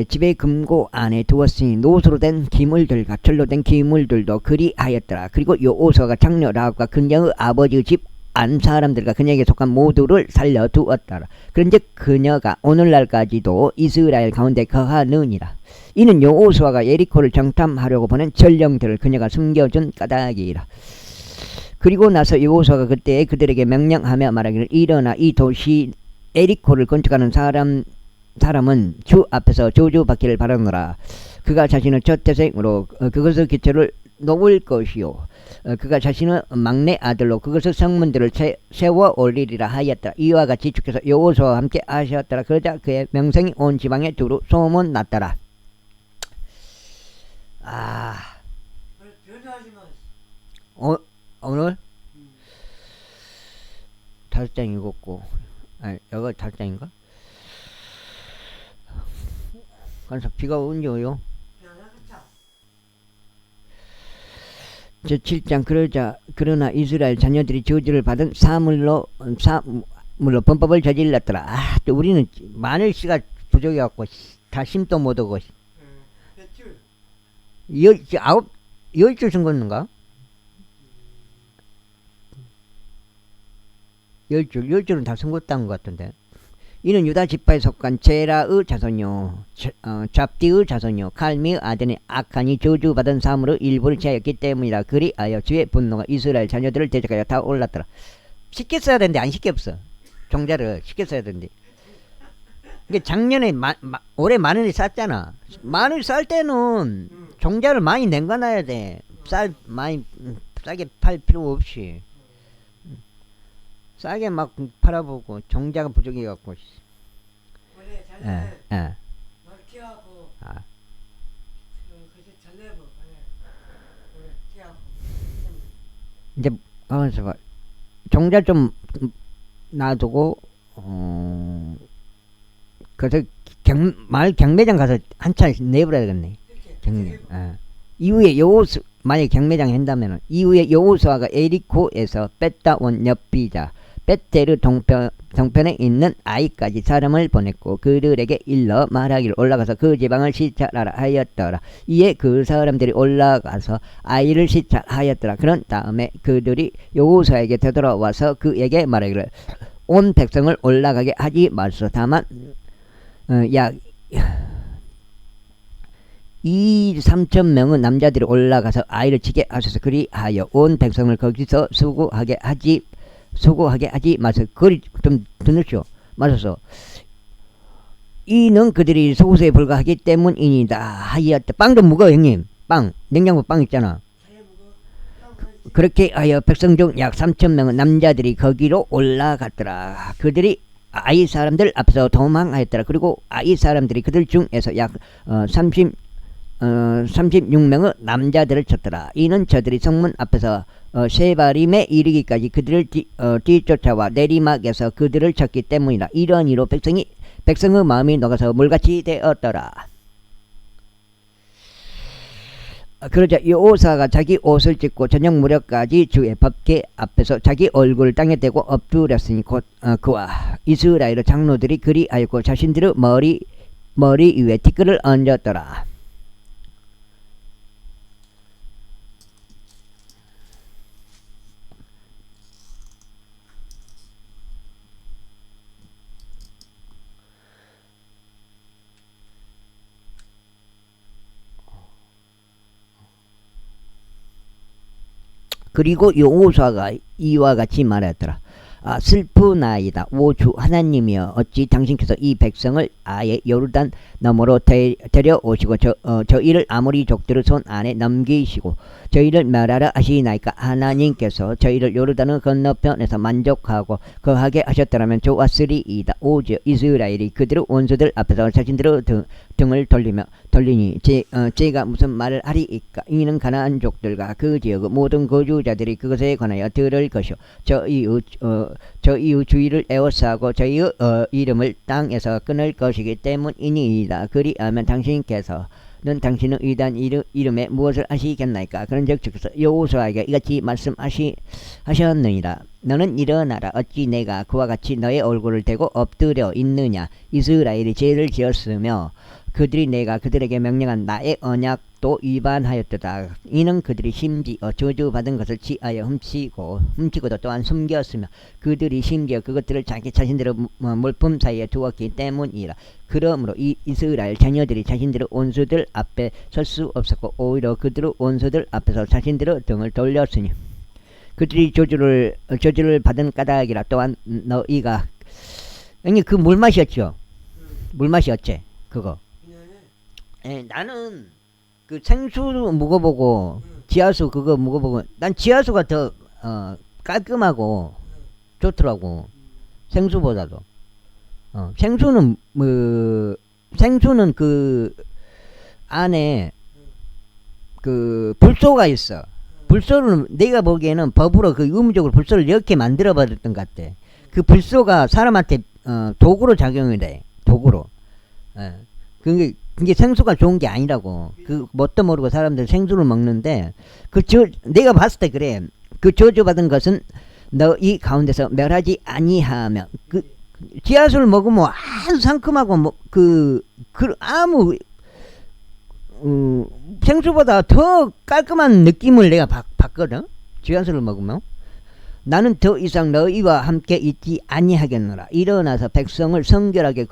집의 금고 안에 두었으니 노소로 된 기물들과 철로 된 기물들도 그리하였더라. 그리고 여호수아가 장녀 라합과 그녀의 아버지 집 안 사람들과 그녀에게 속한 모두를 살려두었더라. 그런즉 그녀가 오늘날까지도 이스라엘 가운데 거하느니라. 이는 여호수아가 예리코를 정탐하려고 보낸 전령들을 그녀가 숨겨준 까닭이라. 그리고 나서 여호수아가 그때 그들에게 명령하며 말하기를 일어나 이 도시 에리코를 건축하는 사람은 주 앞에서 저주받기를 바라노라. 그가 자신의 첫 태생으로 그것의 기초를 놓을 것이요 그가 자신의 막내 아들로 그것의 성문들을 세워 올리리라 하였더라. 이와 같이 주께서 여호수아와 함께 하셨더라. 그러자 그의 명성이 온 지방에 두루 소문났더라. 변호하지 마. 오늘 5장 읽었고 여기 5장인가? 그래서 비가 언제 오요? 저 7장 그러나 이스라엘 자녀들이 저주를 받은 사물로 범법을 저질렀더라. 또 우리는 마늘 씨가 부족해갖고 다 심도 못하고 몇 줄 쓴 건가? 10줄은 다 쓴것도 것 같은데. 이는 유다 지파에 속한 제라의 자손이요 잡디의 자손이요 칼미의 아들인 악한이 저주받은 사물의 일부를 취하였기 때문이라. 그리하여 주의 분노가 이스라엘 자녀들을 대적하여 다 올랐더라. 쉽게 써야 되는데 안 쉽게 없어. 종자를 쉽게 써야 되는데. 그러니까 작년에 올해 마늘이 쌌잖아. 마늘 쌀 때는 종자를 많이 냉겨놔야 돼. 많이 싸게 팔 필요 없이. 싸게 막 팔아보고 종자가 부족해갖고. 원래 잘해. 막 키워갖고. 아. 그래서 잘내고. 원래 키워갖고. 이제 가만있어 봐. 종자 좀 놔두고 그래서 마을 경매장 가서 한참 내버려야 되겠네. 경매. 이후에 만약에 경매장 한다면은 이후에 여호수아가 에리코에서 뺐다 온 엽비자 벳테르 동편에 있는 아이까지 사람을 보냈고 그들에게 일러 말하기를 올라가서 그 지방을 시찰하라 하였더라. 이에 그 사람들이 올라가서 아이를 시찰하였더라. 그런 다음에 그들이 여호수아에게 되돌아와서 그에게 말하기를 온 백성을 올라가게 하지 마소서. 다만 약 2-3천 명의 남자들이 올라가서 아이를 치게 하소서. 그리하여 온 백성을 거기서 수고하게 하지 마소서. 그리 좀 듣으시오. 마소서. 이는 그들이 소수에 불과하기 때문이니다 하였다. 빵도 무거워 형님. 빵 냉장고 빵 있잖아. 그렇게 하여 백성 중 약 3,000명의 남자들이 거기로 올라갔더라. 그들이 아이 사람들 앞에서 도망하였더라. 그리고 아이 사람들이 그들 중에서 약 36명의 남자들을 쳤더라. 이는 저들이 성문 앞에서 쉐바림에 이르기까지 그들을 뒤쫓아와 내리막에서 그들을 쳤기 때문이라. 이런 이로 백성의 마음이 녹아서 물같이 되었더라. 그러자 여호수아가 자기 옷을 찢고 저녁 무렵까지 주의 법궤 앞에서 자기 얼굴을 땅에 대고 엎드렸으니 곧 그와 이스라엘 장로들이 그리하였고 자신들의 머리 위에 티끌을 얹었더라. 그리고 여호수아가 이와 같이 말하였더라. 슬프나이다. 오 주 하나님이여, 어찌 당신께서 이 백성을 아예 요르단 너머로 데려오시고 저희를 아모리 족들의 손 안에 넘기시고 저희를 멸하라 하시나이까. 하나님께서 저희를 요르단의 건너편에서 만족하고 거하게 하셨더라면 좋았으리이다. 오직 이스라엘이 그들의 원수들 앞에서 자신들의 등을 돌리니 제가 무슨 말을 하리이까. 이는 가나안 족들과 그 지역의 모든 거주자들이 그것에 관하여 들을 것이요 저희의 주의를 에워싸고 저희의 이름을 땅에서 끊을 것이기 때문이니이다. 그리하면 당신께서는 당신의 위대한 이름에 무엇을 하시겠나이까. 그런즉 주께서 여호수아에게 이같이 말씀하셨느니라. 너는 일어나라. 어찌 내가 그와 같이 너의 얼굴을 대고 엎드려 있느냐. 이스라엘이 죄를 지었으며 그들이 내가 그들에게 명령한 나의 언약도 위반하였도다. 이는 그들이 심지어 저주받은 것을 취하여 훔치고도 또한 숨겼으며 그들이 심지어 그것들을 자기 자신들의 물품 사이에 두었기 때문이라. 그러므로 이 이스라엘 자녀들이 자신들의 원수들 앞에 설 수 없었고 오히려 그들의 원수들 앞에서 자신들의 등을 돌렸으니 그들이 저주를 받은 까닭이라. 또한 너희가 형님 그 물맛이었죠. 물맛이었지 그거. 나는 그 생수 먹어보고 지하수 그거 먹어보고 난 지하수가 더 깔끔하고 좋더라고. 생수보다도. 생수는 그 안에 그 불소가 있어. 불소는 내가 보기에는 법으로 그 의무적으로 불소를 이렇게 만들어 버렸던 것 같아. 그 불소가 사람한테 도구로 작용을 해. 도구로. 그게 생수가 좋은 게 아니라고. 그 뭣도 모르고 사람들 생수를 먹는데 내가 봤을 때 그래. 그 저주받은 것은 너희 가운데서 멸하지 아니하며. 그 지하수를 먹으면 아주 상큼하고 아무 생수보다 더 깔끔한 느낌을 내가 받거든. 지하수를 먹으면. 나는 더 이상 너희와 함께 있지 아니하겠노라. 일어나서 백성을 성결하게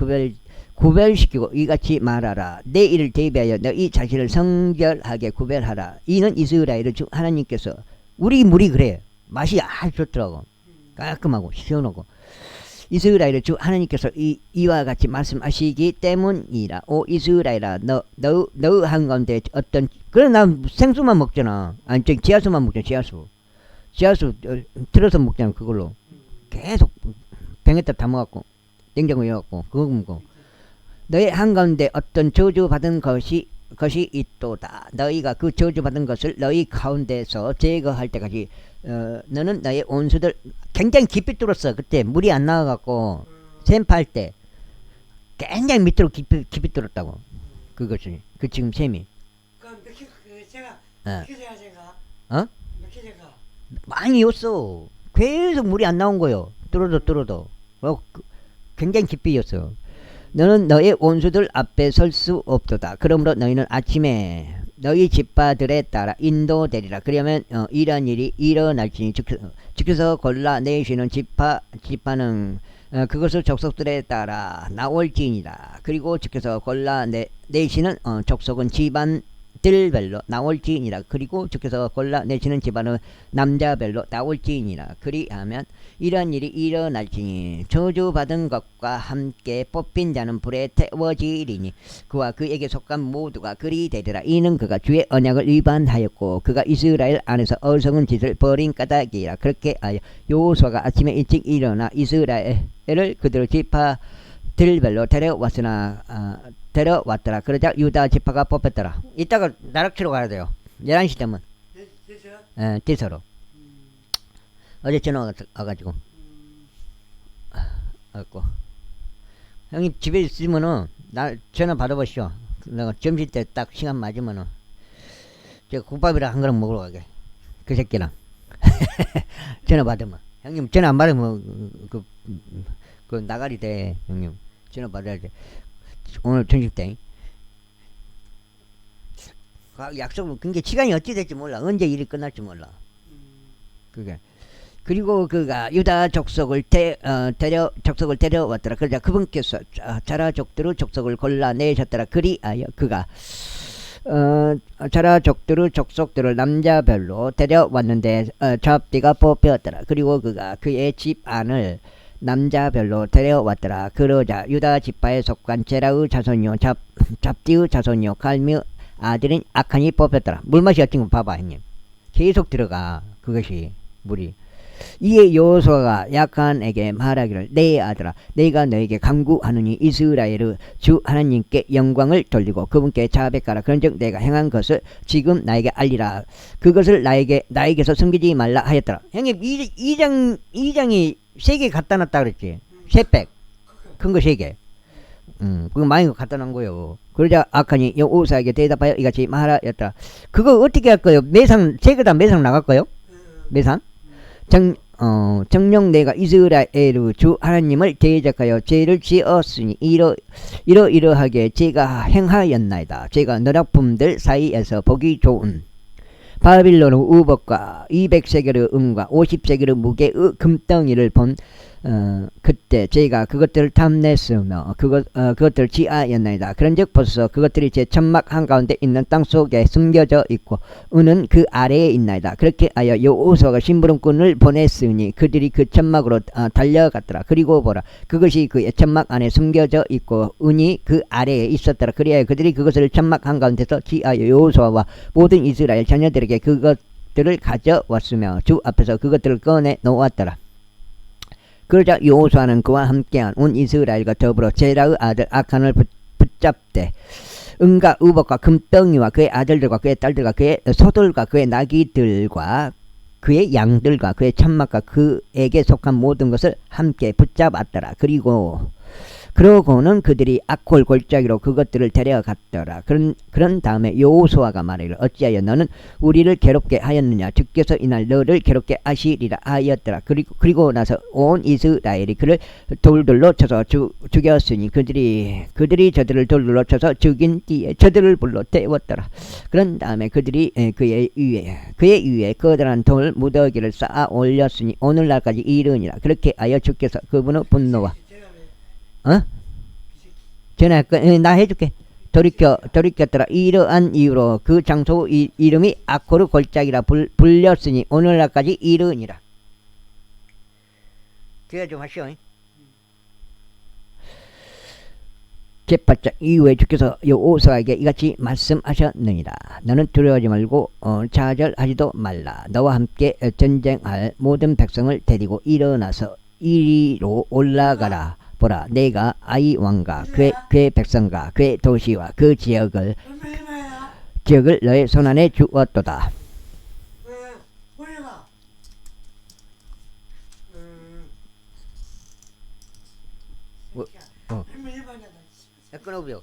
구별시키고 이같이 말하라. 내 일을 대비하여 너희 자신을 성결하게 구별하라. 이는 이스라엘의 주 하나님께서. 우리 물이 그래. 맛이 아주 좋더라고. 깔끔하고 시원하고. 이스라엘의 주 하나님께서 이와 같이 말씀하시기 때문이라. 오 이스라엘아, 너 한가운데 어떤, 그래 난 생수만 먹잖아. 아니 저기 지하수만 먹잖아. 지하수 틀어서 먹잖아. 그걸로 계속 병에다 담아갖고 냉장고에 넣어갖고 그거 먹고. 너의 한가운데 어떤 저주받은 것이 있도다. 너희가 그 저주받은 것을 너희 가운데서 제거할 때까지 너는 너의 원수들. 굉장히 깊이 뚫었어. 그때 물이 안 나와갖고 샘팔 때 굉장히 밑으로 깊이 뚫었다고. 그것이 그 지금 샘이. 그럼 몇 킬로 제가 몇 킬로가 많이 였어. 계속 물이 안 나온 거요. 뚫어도 굉장히 깊이였어. 너는 너의 원수들 앞에 설 수 없도다. 그러므로 너희는 아침에 너희 집파들에 따라 인도되리라. 그러면 이러한 일이 일어날지니 주께서 골라내시는 집파는 그것을 족속들에 따라 나올지니라. 그리고 주께서 골라내시는 족속은 집안들별로 나올지니라. 그리고 주께서 골라내시는 집안은 남자별로 나올지니라. 그리하면 이러한 일이 일어날지니 저주받은 것과 함께 뽑힌 자는 불에 태워지리니 그와 그에게 속한 모두가 그리 되리라. 이는 그가 주의 언약을 위반하였고 그가 이스라엘 안에서 어리석은 짓을 벌인 까닭이라. 그렇게 하여 여호수아가 아침에 일찍 일어나 이스라엘을 그들의 지파들별로 데려왔더라. 그러자 유다 지파가 뽑혔더라. 이따가 나락치러 가야 돼요. 11시 되면. 대서로. 어제 전화 와가지고. 형님 집에 있으면은 나 전화 받아보시오. 내가 점심 때 딱 시간 맞으면은 제가 국밥이랑 한 그릇 먹으러 가게. 그 새끼랑. 전화 받으면. 형님 전화 안 받으면 그 나가리 돼. 형님 전화 받아야지. 오늘 점심 때. 약속은 그게 시간이 어찌 될지 몰라. 언제 일이 끝날지 몰라. 그게. 그리고 그가 유다 족속을 데려왔더라. 그러자 그분께서 자라족들의 족속을 골라내셨더라. 그리하여 그가 자라족들의 족속들을 남자별로 데려왔는데 잡디가 뽑혔더라. 그리고 그가 그의 집안을 남자별로 데려왔더라. 그러자 유다 지파에 속한 제라의 자손이요 잡디의 자손이요 갈미의 아들인 아칸이 뽑혔더라. 물맛이 어떤 거 봐봐 형님. 계속 들어가 그것이 물이. 이에 여호수아가 야칸에게 말하기를 내 아들아 내가 너에게 간구하느니 이스라엘의 주 하나님께 영광을 돌리고 그분께 자백하라. 그런즉 내가 행한 것을 지금 나에게 알리라. 그것을 나에게서 숨기지 말라 하였더라. 형님 2장이 3개 갖다 놨다 그랬지. 3백 큰 거 3개. 그거 많이 갖다 놓은 거요. 그러자 아칸이 여호수아에게 대답하여 이같이 말하였더라. 그거 어떻게 할 거요? 매상 3개 다 매상 나갈 거요? 매상? 정녕 내가 이스라엘의 주 하나님을 대적하여 죄를 지었으니 이러이러하게 제가 행하였나이다. 제가 너락품들 사이에서 보기 좋은 바빌론의 우복과 200세겔의 은과 50세겔의 무게의 금덩이를 본 그때 제가 그것들을 탐냈으며 그것들을 지하였나이다. 그런즉 벌써 그것들이 제 천막 한가운데 있는 땅속에 숨겨져 있고 은은 그 아래에 있나이다. 그렇게 하여 여호수아가 심부름꾼을 보냈으니 그들이 그 천막으로 달려갔더라. 그리고 보라 그것이 그의 천막 안에 숨겨져 있고 은이 그 아래에 있었더라. 그리하여 그들이 그것을 천막 한가운데서 지하여 여호수아와 모든 이스라엘 자녀들에게 그것들을 가져왔으며 주 앞에서 그것들을 꺼내 놓았더라. 그러자 여호수아는 그와 함께한 온 이스라엘과 더불어 제라의 아들 아칸을 붙잡되 은과 의복과 금덩이와 그의 아들들과 그의 딸들과 그의 소들과 그의 나귀들과 그의 양들과 그의 천막과 그에게 속한 모든 것을 함께 붙잡았더라. 그러고는 그들이 악골 골짜기로 그것들을 데려갔더라. 그런 다음에 여호수아가 말하기를 어찌하여 너는 우리를 괴롭게 하였느냐. 주께서 이날 너를 괴롭게 하시리라 하였더라. 그리고 나서 온 이스라엘이 그를 돌들로 쳐서 죽였으니 그들이 저들을 돌들로 쳐서 죽인 뒤에 저들을 불러 태웠더라. 그런 다음에 그들이 그의 위에 커다란 돌 무더기를 쌓아 올렸으니 오늘날까지 이르니라. 그렇게 하여 주께서 그분의 분노와 전화할 거, 나 해줄게. 돌이켰더라. 이러한 이유로 그 장소 이름이 아코르 골짜기라 불렸으니 오늘날까지 이르니라. 제가 좀 하시오. 제8장 이후에 주께서 여호수아에게 이같이 말씀하셨느니라. 너는 두려워하지 말고 좌절하지도 말라. 너와 함께 전쟁할 모든 백성을 데리고 일어나서 이리로 올라가라. 보라 내가 아이 왕과 그의 백성과 그의 도시와 그 지역을 너의 손안에 주었도다. 끊어보요.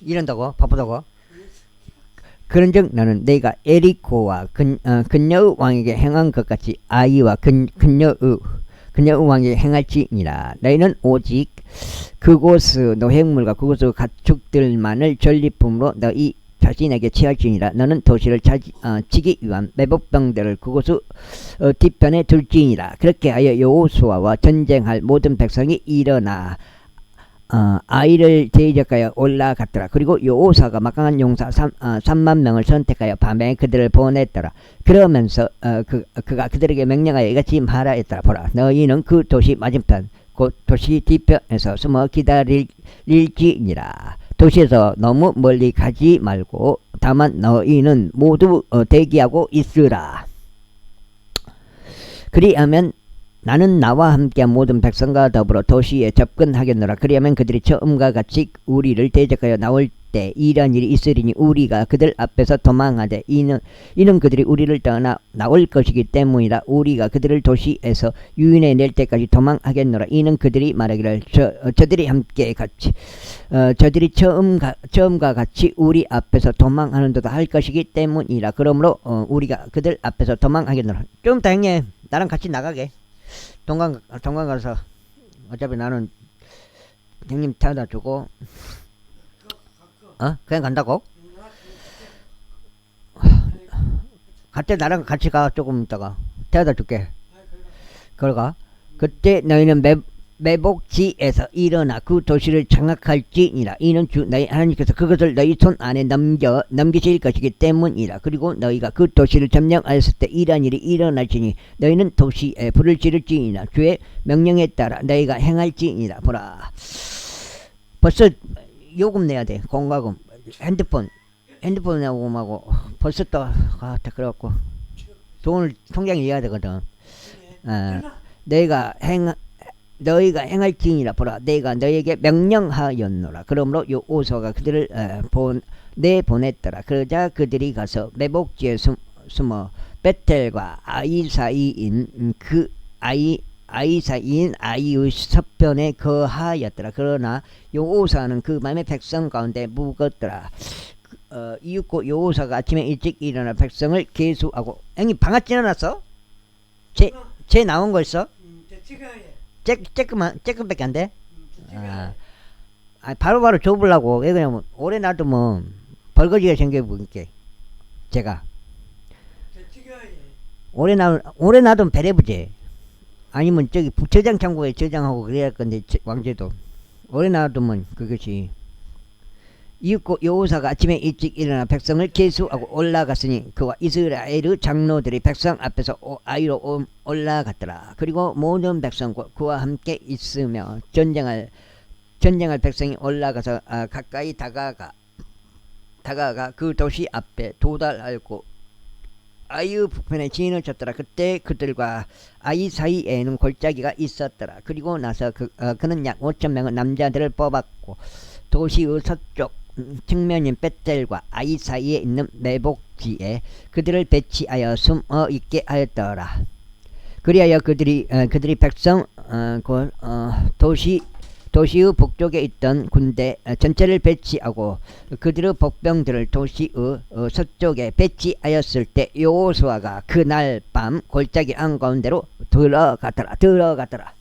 이런다고? 바쁘다고? 그런즉 나는 내가 에리코와 그녀의 왕에게 행한 것 같이 아이와 그녀의 왕에게 행할지니라. 너희는 오직 그곳의 노획물과 그곳의 가축들만을 전리품으로 너희 자신에게 취할지니라. 너는 도시를 치기 위한 매복병들을 그곳의 뒤편에 둘지니라. 그렇게 하여 여호수아와 전쟁할 모든 백성이 일어나 아이를 대적하여 올라갔더라. 그리고 여호수아가 막강한 용사 3만 명을 선택하여 밤에 그들을 보냈더라. 그러면서 그가 그들에게 명령하여 이같이 말하였더라. 보라 너희는 그 도시 맞은편 곧 도시 뒤편에서 숨어 기다릴지니라. 도시에서 너무 멀리 가지 말고 다만 너희는 모두 대기하고 있으라. 그리하면 나는 나와 함께한 모든 백성과 더불어 도시에 접근하겠노라. 그리하면 그들이 처음과 같이 우리를 대적하여 나올 때 이러한 일이 있으리니 우리가 그들 앞에서 도망하되 이는 그들이 우리를 떠나 나올 것이기 때문이라. 우리가 그들을 도시에서 유인해 낼 때까지 도망하겠노라. 이는 그들이 말하기를 저들이 함께 같이 저들이 처음과 같이 우리 앞에서 도망하는 듯 할 것이기 때문이라. 그러므로 우리가 그들 앞에서 도망하겠노라. 좀 다행히 나랑 같이 나가게. 동강 가서 어차피 나는 형님 태워다 주고 그냥 간다고? 갈 때 나랑 같이 가. 조금 있다가 태워다 줄게. 그러가 그때 너희는 매복지에서 일어나 그 도시를 장악할지니라. 이는 주 너희 하나님께서 그것을 너희 손 안에 넘기실 것이기 때문이라. 그리고 너희가 그 도시를 점령하였을 때 이러한 일이 일어날지니 너희는 도시에 불을 지를지니라. 주의 명령에 따라 너희가 행할지니라. 보라, 벌써 요금 내야 돼. 공과금, 핸드폰 요금하고 벌써 또 그래갖고 돈을 통장에 넣어야 되거든. 너희가 행할지니라. 보라, 내가 너희에게 명령하였노라. 그러므로 여호수아가 그들을 내보냈더라. 그러자 그들이 가서 매복지에 숨어 베텔과 아이 사이인 아이의 서편에 거하였더라. 그러나 여호수아는 그 맘에 백성 가운데 묵었더라. 이윽고 여호수아가 아침에 일찍 일어나 백성을 계수하고. 형님 방앗 지나놨어? 쟤 나온 거 있어? 쬐끔밖에 안 돼? 바로바로 줘보려고. 왜 그러냐면 오래 놔두면 벌거지가 생겨보니까. 제가 오래 놔두면 배려부지. 아니면 저기 부처장 창고에 저장하고 그래야 할 건데, 왕제도 오래 놔두면 그것이. 이윽고 여호수아가 아침에 일찍 일어나 백성을 계수하고 올라갔으니 그와 이스라엘의 장로들이 백성 앞에서 아이로 올라갔더라. 그리고 모든 백성과 그와 함께 있으며 전쟁할 백성이 올라가서 가까이 다가가 그 도시 앞에 도달하였고 아이의 북편에 진을 쳤더라. 그때 그들과 아이 사이에는 골짜기가 있었더라. 그리고 나서 그는 약 5,000명의 남자들을 뽑았고 도시의 서쪽 측면인 벳델과 아이 사이에 있는 매복지에 그들을 배치하여 숨어 있게 하였더라. 그리하여 그들이 백성 도시의 북쪽에 있던 군대 전체를 배치하고 그들의 복병들을 도시의 서쪽에 배치하였을 때 여호수아가 그날 밤 골짜기 한가운데로 들어갔더라.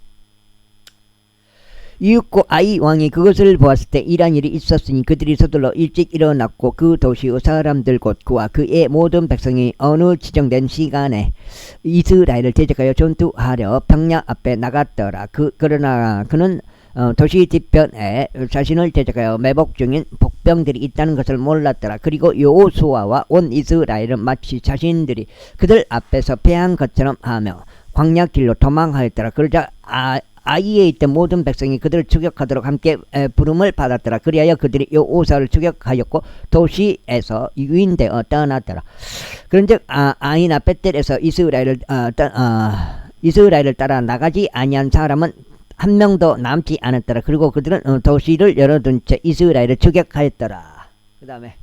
이윽고 아이 왕이 그것을 보았을 때 이러한 일이 있었으니 그들이 서둘러 일찍 일어났고 그 도시의 사람들 곧 그와 그의 모든 백성이 어느 지정된 시간에 이스라엘을 대적하여 전투하려 병력 앞에 나갔더라. 그러나 그는 도시 뒤편에 자신을 대적하여 매복 중인 복병들이 있다는 것을 몰랐더라. 그리고 여호수아와 온 이스라엘은 마치 자신들이 그들 앞에서 패한 것처럼 하며 광야길로 도망하였더라. 그러자 아이에 있던 모든 백성이 그들을 추격하도록 함께 부름을 받았더라. 그리하여 그들이 여호수아를 추격하였고 도시에서 유인되어 떠났더라. 그런즉 아이나 벳델에서 이스라엘을 따라 나가지 아니한 사람은 한 명도 남지 않았더라. 그리고 그들은 도시를 열어둔 채 이스라엘을 추격하였더라. 그 다음에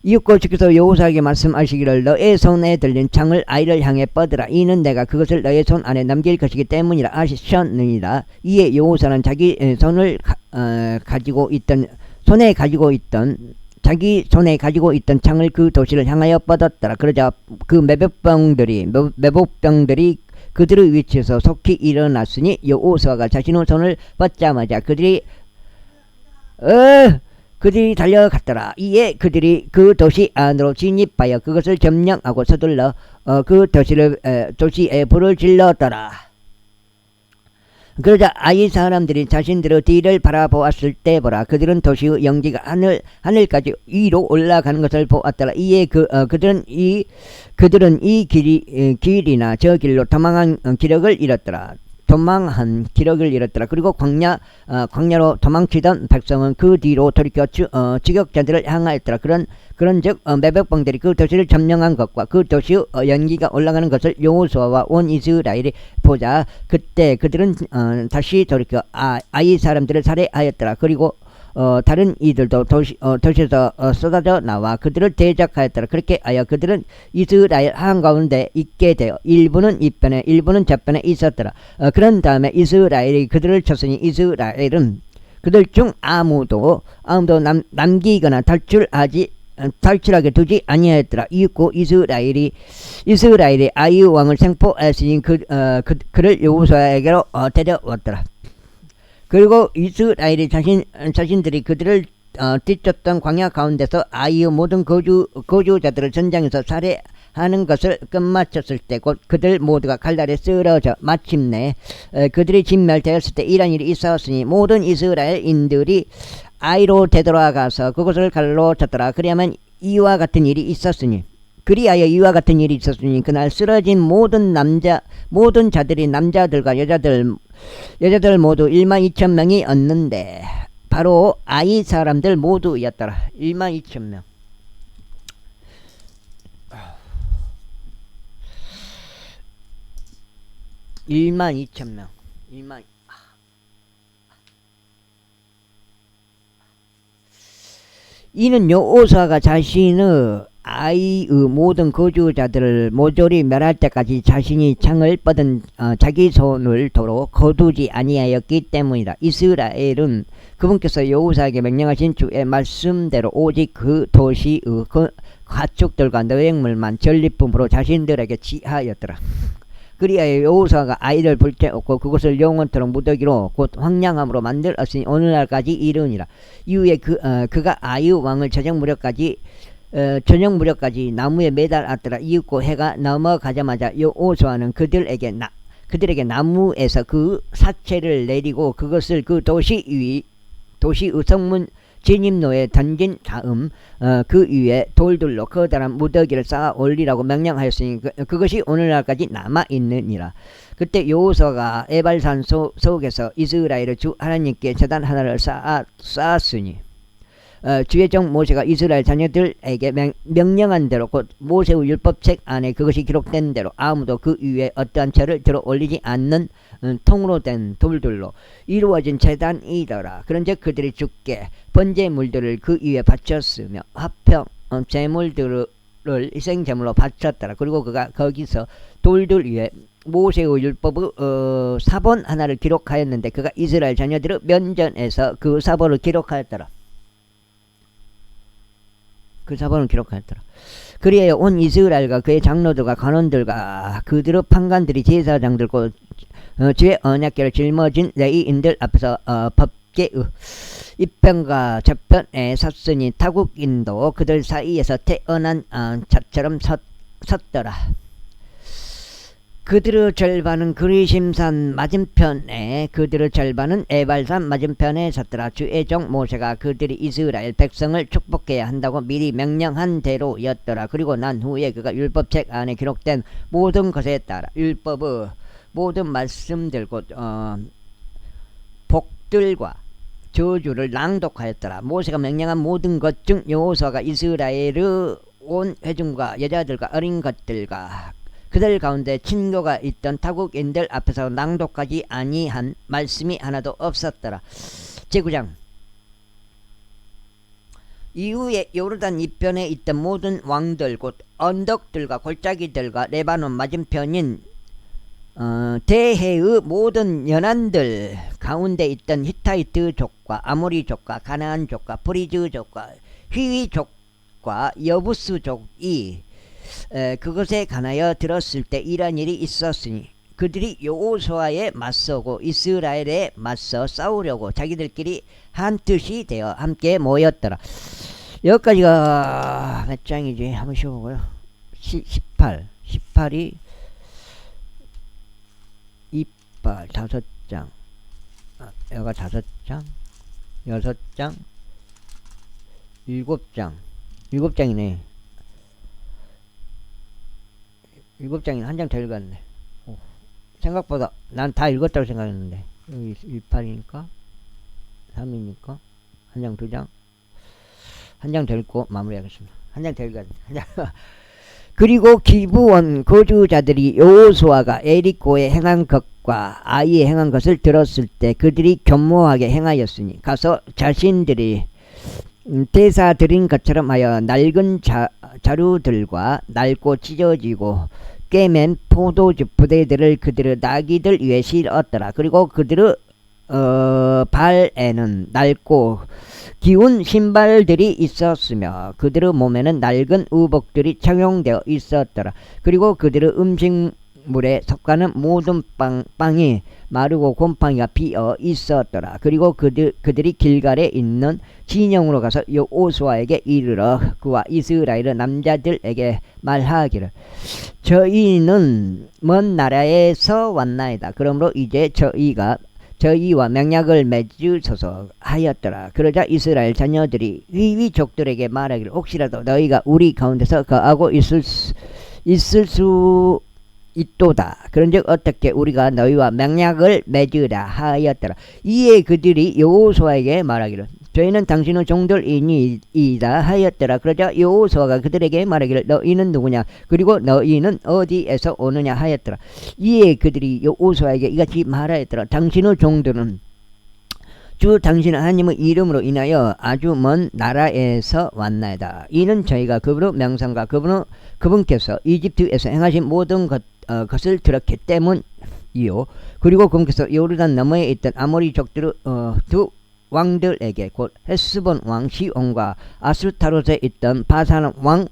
이윽고 주께서 여호수아에게 말씀하시기를 너의 손에 들린 창을 아이를 향해 뻗으라. 이는 내가 그것을 너의 손 안에 넘길 것이기 때문이라 하셨느니라. 이에 여호수아는 자기 손에 가지고 있던 창을 그 도시를 향하여 뻗었더라. 그러자 그 매복병들이 그들의 위치에서 속히 일어났으니 여호수아가 자신의 손을 뻗자마자 그들이 달려갔더라. 이에 그들이 그 도시 안으로 진입하여 그것을 점령하고 서둘러 그 도시에 불을 질렀더라. 그러자 아이 사람들이 자신들의 뒤를 바라보았을 때 보라, 그들은 도시의 영지가 하늘까지 위로 올라가는 것을 보았더라. 이에 그들은 이 길이나 저 길로 도망한 기력을 잃었더라. 그리고 광야로 도망치던 백성은 그 뒤로 돌이켜 추격자들을 향하였더라. 그런즉 매복병들이 그 도시를 점령한 것과 그 도시의 연기가 올라가는 것을 여호수아와 온 이스라엘이 보자. 그때 그들은 다시 돌이켜 아이 사람들을 살해하였더라. 그리고 다른 이들도 도시에서 쏟아져 나와 그들을 대적하였더라. 그렇게 하여 그들은 이스라엘 한가운데 있게 되어 일부는 이편에 일부는 저편에 있었더라. 그런 다음에 이스라엘이 그들을 쳤으니 이스라엘은 그들 중 아무도 남기거나 탈출하게 두지 아니하였더라. 이윽고 이스라엘이 아이 왕을 생포하였으니 그를 여호수아에게로 데려왔더라. 그리고 이스라엘이 자신들이 그들을 뒤쫓던 광야 가운데서 아이의 모든 거주자들을 전장에서 살해하는 것을 끝마쳤을 때 곧 그들 모두가 칼날에 쓰러져 마침내 그들이 진멸되었을 때 이런 일이 있었으니 모든 이스라엘인들이 아이로 되돌아가서 그곳을 칼로 쳤더라. 그리하여 이와 같은 일이 있었으니 그날 쓰러진 모든 자들이 남자들과 여자들 모두 12,000명이었는데 바로 아이 사람들 모두였더라. 12,000명. 이는 여호수아가 자신의 아이의 모든 거주자들을 모조리 멸할 때까지 자신이 창을 뻗은 자기 손을 도로 거두지 아니하였기 때문이다. 이스라엘은 그분께서 여호수아에게 명령하신 주의 말씀대로 오직 그 도시의 그 가축들과 너행물만 전리품으로 자신들에게 지하였더라. 그리하여 여호수아가 아이를 불태웠고 그것을 영원토록 무더기로 곧 황량함으로 만들었으니 오늘날까지 이르니라. 이후에 그가 아이 왕을 저녁 무렵까지 나무에 매달았더라. 이윽고 해가 넘어가자마자 여호수아는 그들에게 나무에서 그 사체를 내리고 그것을 그 도시의 성문 진입로에 던진 다음 그 위에 돌들로 커다란 무더기를 쌓아 올리라고 명령하였으니 그것이 오늘날까지 남아있느니라. 그때 여호수아가 에발산 속에서 이스라엘의 주 하나님께 제단 하나를 쌓았으니 주의 종 모세가 이스라엘 자녀들에게 명령한 대로 곧 모세의 율법책 안에 그것이 기록된 대로 아무도 그 위에 어떠한 철을 들어 올리지 않는 통으로 된 돌들로 이루어진 제단이더라. 그런즉 그들이 주께 번제물들을 그 위에 바쳤으며 화평 제물들을 희생제물로 바쳤더라. 그리고 그가 거기서 돌들 위에 모세의 율법의 사본 하나를 기록하였는데 그가 이스라엘 자녀들의 면전에서 그 사본을 기록하였더라. 그 사본을 기록하였더라. 그리하여 온 이스라엘과 그의 장로들과 관원들과 그들의 판관들이 제사장들과 주의 언약궤를 짊어진 레위인들 앞에서 법궤의 이편과 저편에 섰으니 타국인도 그들 사이에서 태어난 자처럼 섰더라. 그들의 절반은 그리심산 맞은편에 그들의 절반은 에발산 맞은편에 섰더라. 주의 종 모세가 그들이 이스라엘 백성을 축복해야 한다고 미리 명령한 대로였더라. 그리고 난 후에 그가 율법책 안에 기록된 모든 것에 따라 율법의 모든 말씀들 곧 복들과 저주를 낭독하였더라. 모세가 명령한 모든 것 중 여호수아가 이스라엘의 온 회중과 여자들과 어린 것들과 그들 가운데 친교가 있던 타국인들 앞에서 낭독하지 아니한 말씀이 하나도 없었더라. 제9장. 이후에 요르단 이편에 있던 모든 왕들 곧 언덕들과 골짜기들과 레바논 맞은편인 대해의 모든 연안들 가운데 있던 히타이트족과 아모리족과 가나안족과 프리즈족과 히위족과 여부스족이 그것에 관하여 들었을 때 이런 일이 있었으니 그들이 여호수아에 맞서고 이스라엘에 맞서 싸우려고 자기들끼리 한 뜻이 되어 함께 모였더라. 여기까지가 몇 장이지? 한번 쉬어보고요. 18이 이빨 5장, 여가 5장, 6장, 7장, 7장이네. 7장이 한 장 더 읽었네. 생각보다 난 다 읽었다고 생각했는데 여기 18이니까 3이니까 한 장, 2장, 한 장 더 읽고 마무리하겠습니다. 한 장 더 읽었네. 그리고 기브온 거주자들이 여호수아가 에리코에 행한 것과 아이에 행한 것을 들었을 때 그들이 교묘하게 행하였으니 가서 자신들이 대사 드린 것처럼 하여 낡은 자루들과 낡고 찢어지고 꿰맨 포도주 부대들을 그들의 나귀들 위에 실었더라. 그리고 그들의 발에는 낡고 기운 신발들이 있었으며 그들의 몸에는 낡은 의복들이 착용되어 있었더라. 그리고 그들의 음식물에 섞어가는 모든 빵이 마르고 곰팡이가 피어 있었더라. 그리고 그들이 길갈에 있는 진영으로 가서 여호수아에게 이르러 그와 이스라엘 남자들에게 말하기를 저희는 먼 나라에서 왔나이다. 그러므로 이제 저희와盟약을 맺으소서 하였더라. 그러자 이스라엘 자녀들이 위족들에게 말하기를 혹시라도 너희가 우리 가운데서 거하고 있을 수 있도다. 그런즉 어떻게 우리가 너희와盟약을 맺으라 하였더라. 이에 그들이 여호수아에게 말하기를 저희는 당신의 종들이니이다 하였더라. 그러자 여호수아가 그들에게 말하기를 너희는 누구냐 그리고 너희는 어디에서 오느냐 하였더라. 이에 그들이 여호수아에게 이같이 말하였더라. 당신의 종들은 주 당신 하나님의 이름으로 인하여 아주 먼 나라에서 왔나이다. 이는 저희가 그분의 명성과 그분께서 이집트에서 행하신 모든 것을 들었기 때문이요. 그리고 그분께서 요르단 너머에 있던 아모리 족들의 두 왕들에게 곧 헤스본 왕 시온과 아스타롯에 있던 바산 왕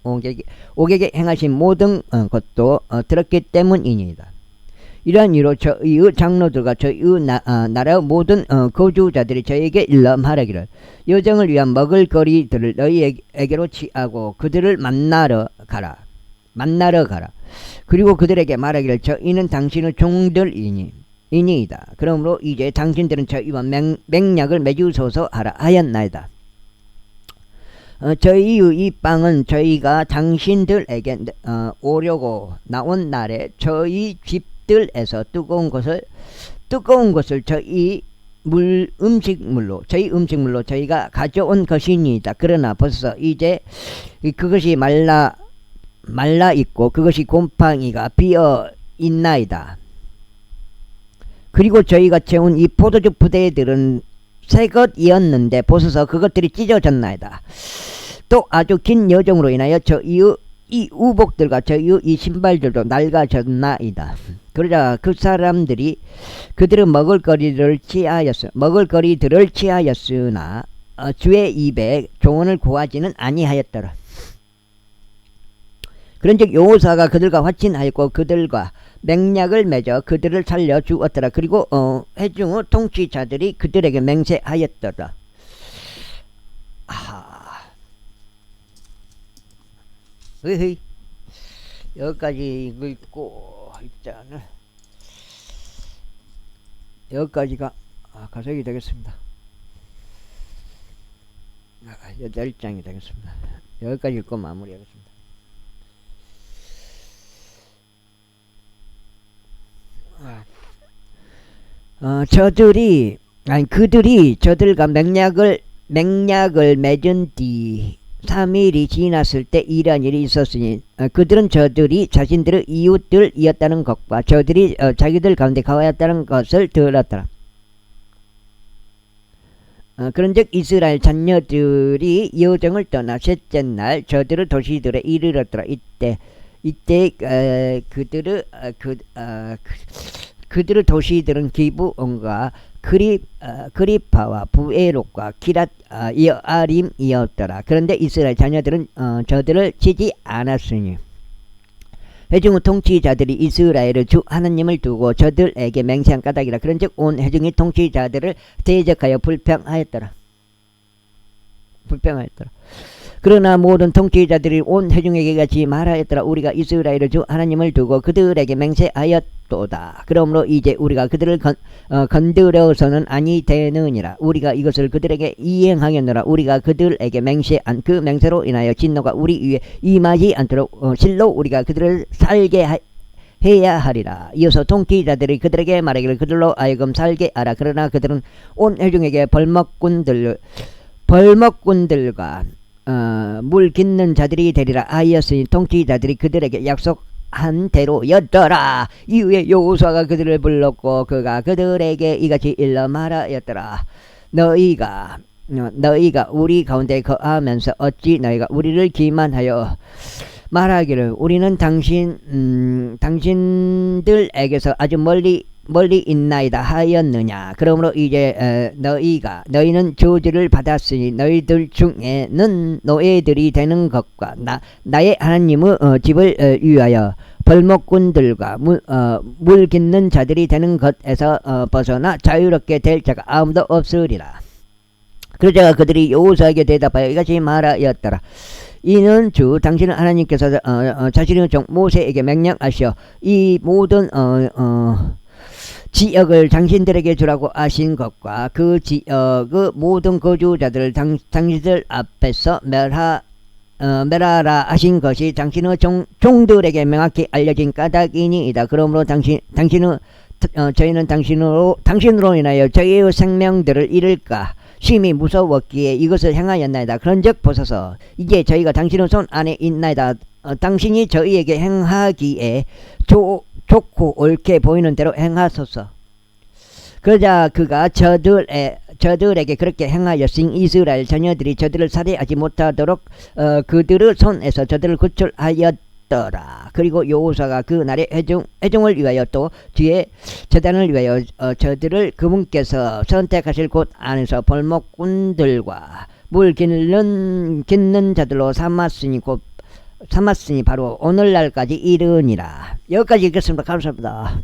옥에게 행하신 모든 것도 들었기 때문이니이다. 이러한 이유로 저희의 장로들과 저희의 나라의 모든 거주자들이 저희에게 일러 말하기를 여정을 위한 먹을거리들을 너희에게로 취하고 그들을 만나러 가라. 그리고 그들에게 말하기를 저희는 당신의 종들이니이다. 그러므로 이제 당신들은 저희와盟약을 맺으소서 하라 하였나이다. 저희의 이 빵은 저희가 당신들에게 오려고 나온 날에 저희 집들에서 뜨거운 것을 저희 음식물로 저희가 가져온 것이니이다. 그러나 벌써 이제 그것이 말라 있고 그것이 곰팡이가 비어 있나이다. 그리고 저희가 채운 이 포도주 부대들은 새 것이었는데 보소서 그것들이 찢어졌나이다. 또 아주 긴 여정으로 인하여 저희의 이 우복들과 저희의 이 신발들도 낡아졌나이다. 그러자 그 사람들이 그들의 먹을거리들을 취하였으나 주의 입에 조언을 구하지는 아니하였더라. 그런즉 여호수아가 그들과 화친하였고 그들과盟약을 맺어 그들을 살려 주었더라. 그리고 회중의 통치자들이 그들에게 맹세하였더라. 여기까지 읽고 있자는 여기까지가 가석이 되겠습니다. 8장이 되겠습니다. 여기까지 읽고 마무리하겠습니다. 그들이 저들과盟약을 맺은 뒤 3일이 지났을 때 이러한 일이 있었으니 그들은 저들이 자신들의 이웃들이었다는 것과 저들이 자기들 가운데 거하였다는 것을 들었더라. 그런즉 이스라엘 자녀들이 여정을 떠나 셋째 날 저들의 도시들에 이르렀더라. 이때 그들의 도시들은 기브온과 그리파와 부에롯과 기랏 여아림이었더라. 그런데 이스라엘 자녀들은 저들을 치지 않았으니 회중의 통치자들이 이스라엘의 주 하나님을 두고 저들에게 맹세한 까닭이라. 그런즉 온 회중이 통치자들을 대적하여 불평하였더라. 그러나 모든 통치자들이 온 회중에게 같이 말하였더라. 우리가 이스라엘의 주 하나님을 두고 그들에게 맹세하였도다. 그러므로 이제 우리가 그들을 건드려서는 아니 되느니라. 우리가 이것을 그들에게 이행하겠노라. 우리가 그들에게 맹세한 그 맹세로 인하여 진노가 우리 위에 임하지 않도록 실로 우리가 그들을 살게 해야 하리라. 이어서 통치자들이 그들에게 말하기를 그들로 하여금 살게 하라. 그러나 그들은 온 회중에게 벌목꾼들과 물 깃는 자들이 되리라 하였으니 통치자들이 그들에게 약속한 대로였더라. 이후에 여호수아가 그들을 불렀고 그가 그들에게 이같이 일러 말하였더라. 너희가 우리 가운데 거하면서 어찌 너희가 우리를 기만하여 말하기를 우리는 당신들에게서 아주 멀리 있나이다 하였느냐. 그러므로 이제 너희는 저주를 받았으니 너희들 중에는 노예들이 되는 것과 나의 하나님의 집을 위하여 벌목꾼들과 물 깃는 자들이 되는 것에서 벗어나 자유롭게 될 자가 아무도 없으리라. 그러자 그들이 여호수아에게 대답하여 이같이 말하였더라. 이는 주 당신은 하나님께서 자신의 종 모세에게 명령하시어 이 모든 지역을 당신들에게 주라고 하신 것과 그 지역의 모든 거주자들을 당신들 앞에서 멸하라 하신 것이 당신의 종들에게 명확히 알려진 까닭이니이다. 그러므로 저희는 당신으로 인하여 저희의 생명들을 잃을까 심히 무서웠기에 이것을 행하였나이다. 그런즉 보소서 이제 저희가 당신의 손 안에 있나이다. 당신이 저희에게 행하기에 좋고 옳게 보이는 대로 행하소서. 그러자 그가 저들에게 그렇게 행하였으니 이스라엘 자녀들이 저들을 살해하지 못하도록 그들의 손에서 저들을 구출하였더라. 그리고 여호수아가 그 날에 회중을 위하여 또 뒤에 제단을 위하여 저들을 그분께서 선택하실 곳 안에서 벌목꾼들과 물 깃는 자들로 삼았으니 바로 오늘날까지 이르니라. 여기까지 읽겠습니다. 감사합니다.